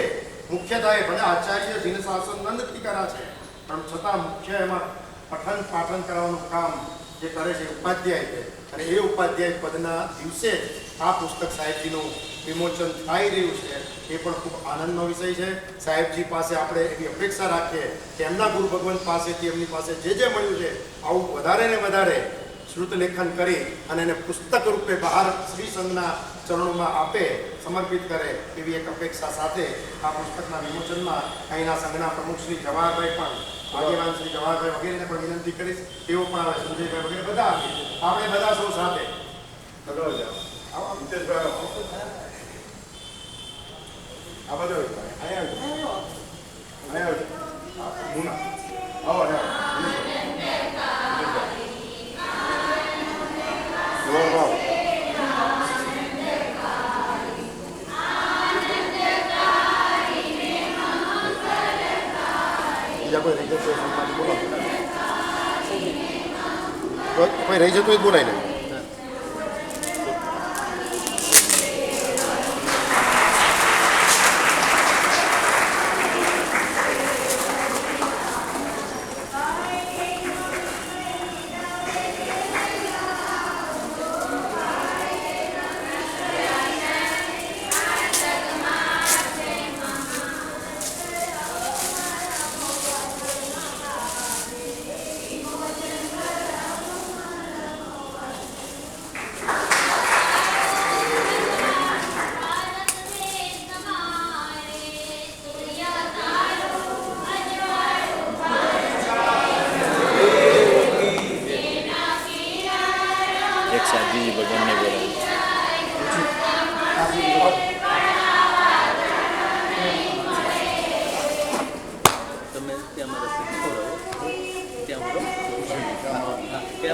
મુખ્યત્વે બધા આચાર્ય જીન શાસન નંદ ટીકારા છે, પણ છતાં મુખ્ય એમાં પઠન પાઠન કરવાનું કામ જે કરે છે ઉપાધ્યાય છે. અને એ ઉપાધ્યાય પદના દિવસે આ પુસ્તક સાહેબજીનું વિમોચન થઈ રહ્યું છે. એ પણ ખૂબ આનંદનો વિષય છે. સાહેબજી પાસે આપણે એવી અપેક્ષા રાખીએ કે એમના ગુરુ ભગવંત પાસેથી એમની પાસે જે મળ્યું છે આવું વધારે ને વધારે શ્રુત લેખન કરી અને એને પુસ્તક રૂપે બહાર શ્રી સંઘના ચરણોમાં આપે, સમર્પિત કરે એવી એક અપેક્ષા સાથે આ પુસ્તકના વિમોચનમાં અહીંના સંઘના પ્રમુખ શ્રી જવાહરભાઈ પણ, આગેવાન શ્રી જવાહરભાઈ વગેરેને પણ વિનંતી કરીશ. તેઓ પણ આવે, સંજયભાઈ વગેરે બધા આવીએ, આપણે બધા સૌ સાથે આ બધો કોઈ રહી જતું હોય બોલાય ને.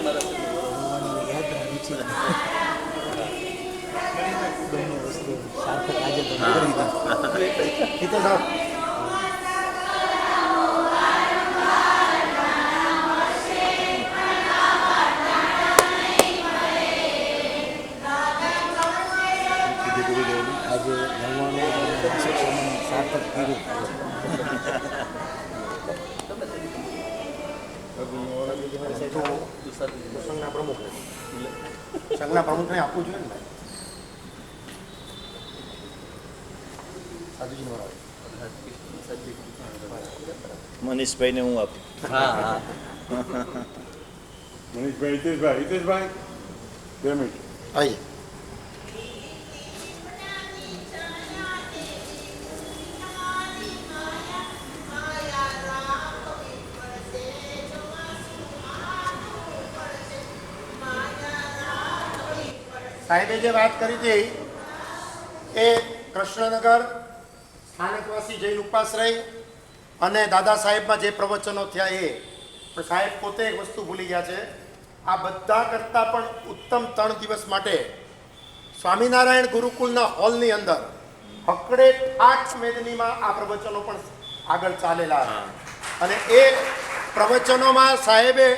ગયા મારા યાદ રાખી છે બંને વસ્તુ સાર્થક આજે તમે કરી દીધા. હિતેશ આવો. આજે નવવાનું સાર્થક કર્યું. સંઘના પ્રમુખને આપવું જોઈએ ને ભાઈ. સાધુજીને વરાવે. મનીષભાઈને હું આપું. હા હા મનીષભાઈ, હિતેશભાઈ 2 મિનિટ. આવીએ. સાહેબે જે વાત કરી હતી એ કૃષ્ણનગર સ્થાનકવાસી જૈન ઉપાશ્રય અને દાદા સાહેબમાં જે પ્રવચનો થયા એ પણ સાહેબ પોતે એક વસ્તુ ભૂલી ગયા છે. આ બધા કરતાં પણ ઉત્તમ 3 દિવસ માટે સ્વામિનારાયણ ગુરુકુલના હોલની અંદર હકડે 8 મેદનીમાં આ પ્રવચનો પણ આગળ ચાલેલા હતા. અને એ પ્રવચનોમાં સાહેબે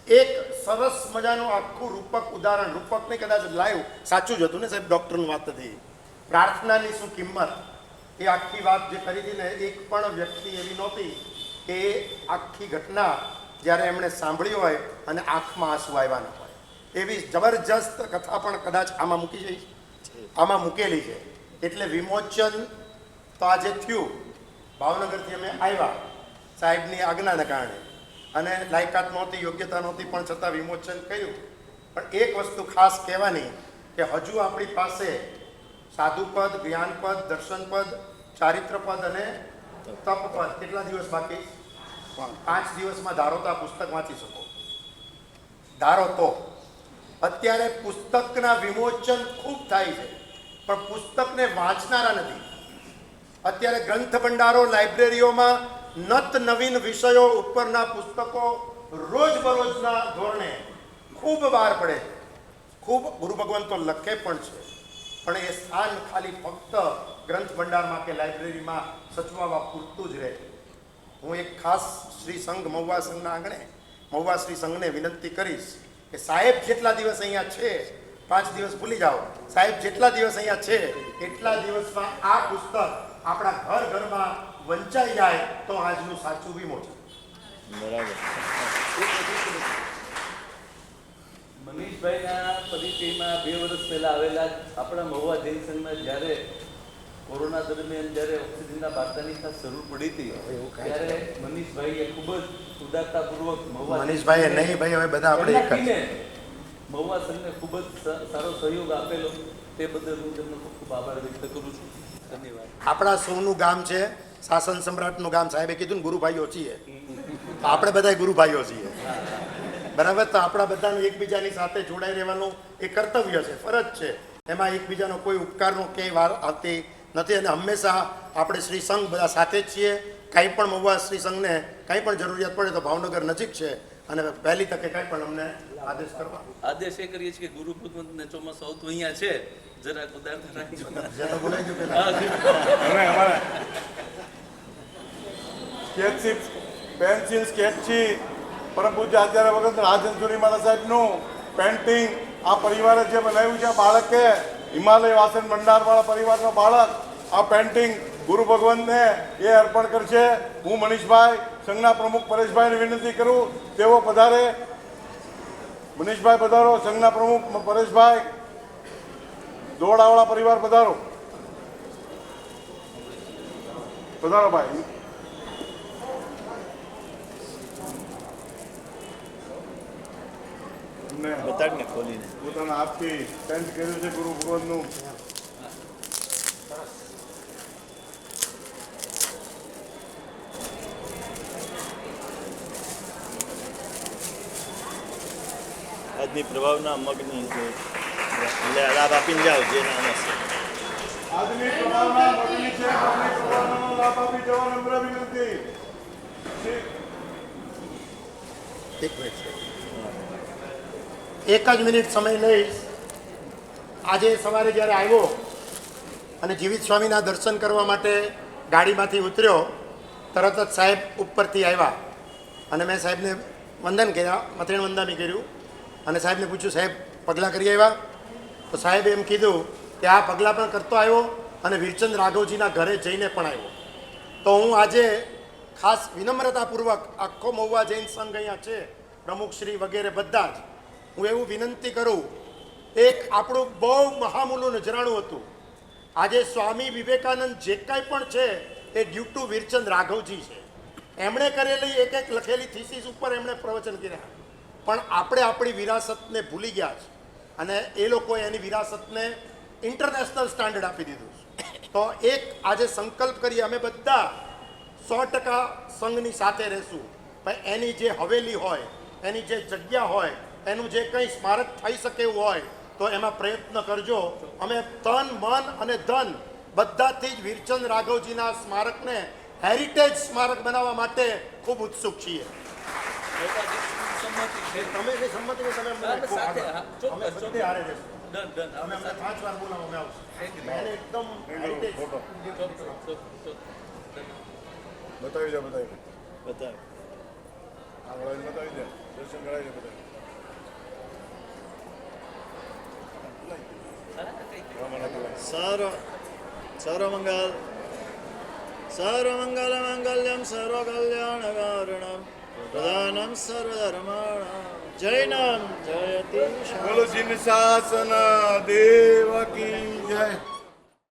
એક સરસ મજાનું આખું રૂપક ઉદાહરણ, રૂપકને કદાચ લાઈવ સાચું જ હતું ને સાહેબ, ડૉક્ટરની વાત હતી, પ્રાર્થનાની શું કિંમત, એ આખી વાત જે કરી હતી ને, એક પણ વ્યક્તિ એવી નહોતી કે એ આખી ઘટના જ્યારે એમણે સાંભળી હોય અને આંખમાં આંસુ આવ્યા ન હોય. એવી જબરજસ્ત કથા પણ કદાચ આમાં મૂકેલી છે. એટલે વિમોચન તો આજે થયું, ભાવનગરથી અમે આવ્યા સાહેબની આજ્ઞાને કારણે, અને લાયકાત નહોતી, યોગ્યતા નહોતી, પણ છતાં વિમોચન કર્યું. પણ એક વસ્તુ ખાસ કહેવાની કે હજુ આપણી પાસે સાધુપદ, જ્ઞાનપદ, દર્શનપદ, ચારિત્રપદ અને તપપદ કેટલા દિવસ બાકી? 5 દિવસમાં ધારો તો આ પુસ્તક વાંચી શકો. ધારો તો અત્યારે પુસ્તકના વિમોચન ખૂબ થાય છે, પણ પુસ્તકને વાંચનારા નથી. અત્યારે ગ્રંથ ભંડારો, લાઇબ્રેરીઓમાં નત નવીન વિષયો ઉપરના પુસ્તકો રોજબરોજના ધોરણે ખૂબ બહાર પડે છે. ખૂબ ગુરુ ભગવાન તો લખે પણ છે, પણ એ સ્થાન ખાલી ફક્ત ગ્રંથ ભંડારમાં કે લાઇબ્રેરીમાં સચવાવા પૂરતું જ રહે. હું એક ખાસ શ્રી સંઘ મહુવા સંઘના આંગણે મહુવા શ્રી સંઘને વિનંતી કરીશ કે સાહેબ જેટલા દિવસ અહીંયા છે, 5 દિવસ ભૂલી જાઓ, સાહેબ જેટલા દિવસ અહીંયા છે એટલા દિવસમાં આ પુસ્તક આપણા ઘર ઘરમાં વંચાઈ જાય તો આજનું સાચું વિમોચન. બરાબર. મનીષભાઈના પરિચયમાં 2 વર્ષ પહેલા આવેલા આપણા મહુવા જૈન સંઘમાં જ્યારે કોરોના દરમિયાન જ્યારે ઓક્સિજનના બારદાની ખાસ જરૂર પડી હતી, ત્યારે મનીષભાઈએ ખૂબ જ ઉદારતાપૂર્વક મનીષભાઈએ નહીં ભાઈ, હવે બધા આપણે એક જ. મહુવા સંઘને ખૂબ જ સારો સહયોગ આપેલો, તે બદલ હું તેમનો ખૂબ ખૂબ આભાર વ્યક્ત કરું છું. ધન્યવાદ. આપણા સૌનું ગામ છે, શાસન સમ્રાટનું ગામ. સાહેબે કીધું ને ગુરુભાઈઓ છીએ, તો આપણે બધા ગુરુભાઈઓ છીએ, બરાબર? તો આપણા બધાનું એકબીજાની સાથે જોડાઈ રહેવાનું એ કર્તવ્ય છે, ફરજ છે. એમાં એકબીજાનો કોઈ ઉપકારનો ક્યાંય વાર આવતી નથી. અને હંમેશા આપણે શ્રી સંઘ બધા સાથે જ છીએ. કાંઈ પણ મહુવા શ્રી સંઘને કાંઈ પણ જરૂરિયાત પડે તો ભાવનગર નજીક છે, અને પહેલી તકે કાંઈ પણ અમને આદેશ કરવા. આદેશ એ કરીએ છીએ કે ગુરુ ભગવંતને ચોમાસું આવતું અહીંયા છે, જરાક ઉદારતા રાખજો. જે તો બોલાઈ ગયું પેલા. અને અમારા સ્કેચથી પેન્સિલ સ્કેચથી પરમ પૂજ્ય આચાર્ય ભગત રાજનસુરી મહારાજ સાહેબનું પેન્ટિંગ આ પરિવારે જે બનાવ્યું છે, બાળકે હિમાલય વાસન ભંડારવાળા પરિવારનો બાળક આ પેન્ટિંગ ગુરુ ભગવંતને એ અર્પણ કરશે. હું મનીષભાઈ, સંઘના પ્રમુખ પરેશભાઈને વિનંતી કરું તેઓ પધારે. મનીષભાઈ પધારો, સંઘના પ્રમુખ પરેશભાઈ, દોડાવાળા પરિવાર પધારો. પધારો ભાઈ. બતાડ ને ખોલીને. પોતાના હાથથી પેન્ટ કર્યું છે ગુરુ ભગવાનનું. આજની પ્રભાવના મગની લાભ આપીને જાઓ જે નામ હશે. આજની પ્રભાવના મગની છે, આજની પ્રભાવનાનો લાભ આપી જવા નમ્ર વિનંતી. એક મિનિટ. એક જ મિનિટ સમય લઈશ. આજે સવારે જ્યારે આવ્યો અને જીવિત સ્વામીના દર્શન કરવા માટે ગાડીમાંથી ઉતર્યો, તરત જ સાહેબ ઉપરથી આવ્યા અને મેં સાહેબને વંદન કર્યા, મથેણ વંદામી કર્યું અને સાહેબને પૂછ્યું, સાહેબ પગલાં કરી આવ્યા? તો સાહેબે એમ કીધું કે આ પગલાં પણ કરતો આવ્યો અને વીરચંદ રાઘવજીના ઘરે જઈને પણ આવ્યો. તો હું આજે ખાસ વિનમ્રતાપૂર્વક આખો મહુવા જૈન સંઘ અહીંયા છે, પ્રમુખશ્રી વગેરે બધા જ, હું એવું વિનંતી કરું, એક આપણું બહુ મહામૂલું નજરાણું હતું. આજે સ્વામી વિવેકાનંદ જે કાંઈ પણ છે એ ડ્યુ ટુ વીરચંદ રાઘવજી છે. એમણે કરેલી એક એક લખેલી થીસીસ ઉપર એમણે પ્રવચન કર્યા, પણ આપણે આપણી વિરાસતને ભૂલી ગયા છે અને એ લોકોએ એની વિરાસતને ઇન્ટરનેશનલ સ્ટાન્ડર્ડ આપી દીધું છે. તો એક આજે સંકલ્પ કરીએ, અમે બધા 100% સંઘની સાથે રહેશું, પણ એની જે હવેલી હોય, એની જે જગ્યા હોય, એનું જે કંઈ સ્મારક થઈ શકે એવું હોય તો એમાં પ્રયત્ન કરજો. અમે તન મન અને ધન બધાથી જ વીરચંદ રાઘવજીના સ્મારકને હેરિટેજ સ્મારક બનાવવા માટે ખૂબ ઉત્સુક છીએ. સંમતિ છે. તમે જે સંમતિ હોય તમે અમને આપણે કહો. સાથે, હા, ચોક્કસ, અમે બધે હારે જઈશું. ડન ડન અમે આપણે અમને 5 વાર બોલાવો, અમે આવશું. Thank you. એને એકદમ હેરિટેજ બતાવી દે, બતાવી દે. બતાવે. આ વળાઈને બતાવી દે, દર્શન કરાવી દે બતાવી. સર્વમંગલ સર્વમંગલમંગલ્યમ સર્વકલ્યાણકારણમ પ્રધાનમ સર્વધર્માણામ જૈનમ જયતિ બોલો જીન શાસન દેવ કી જય.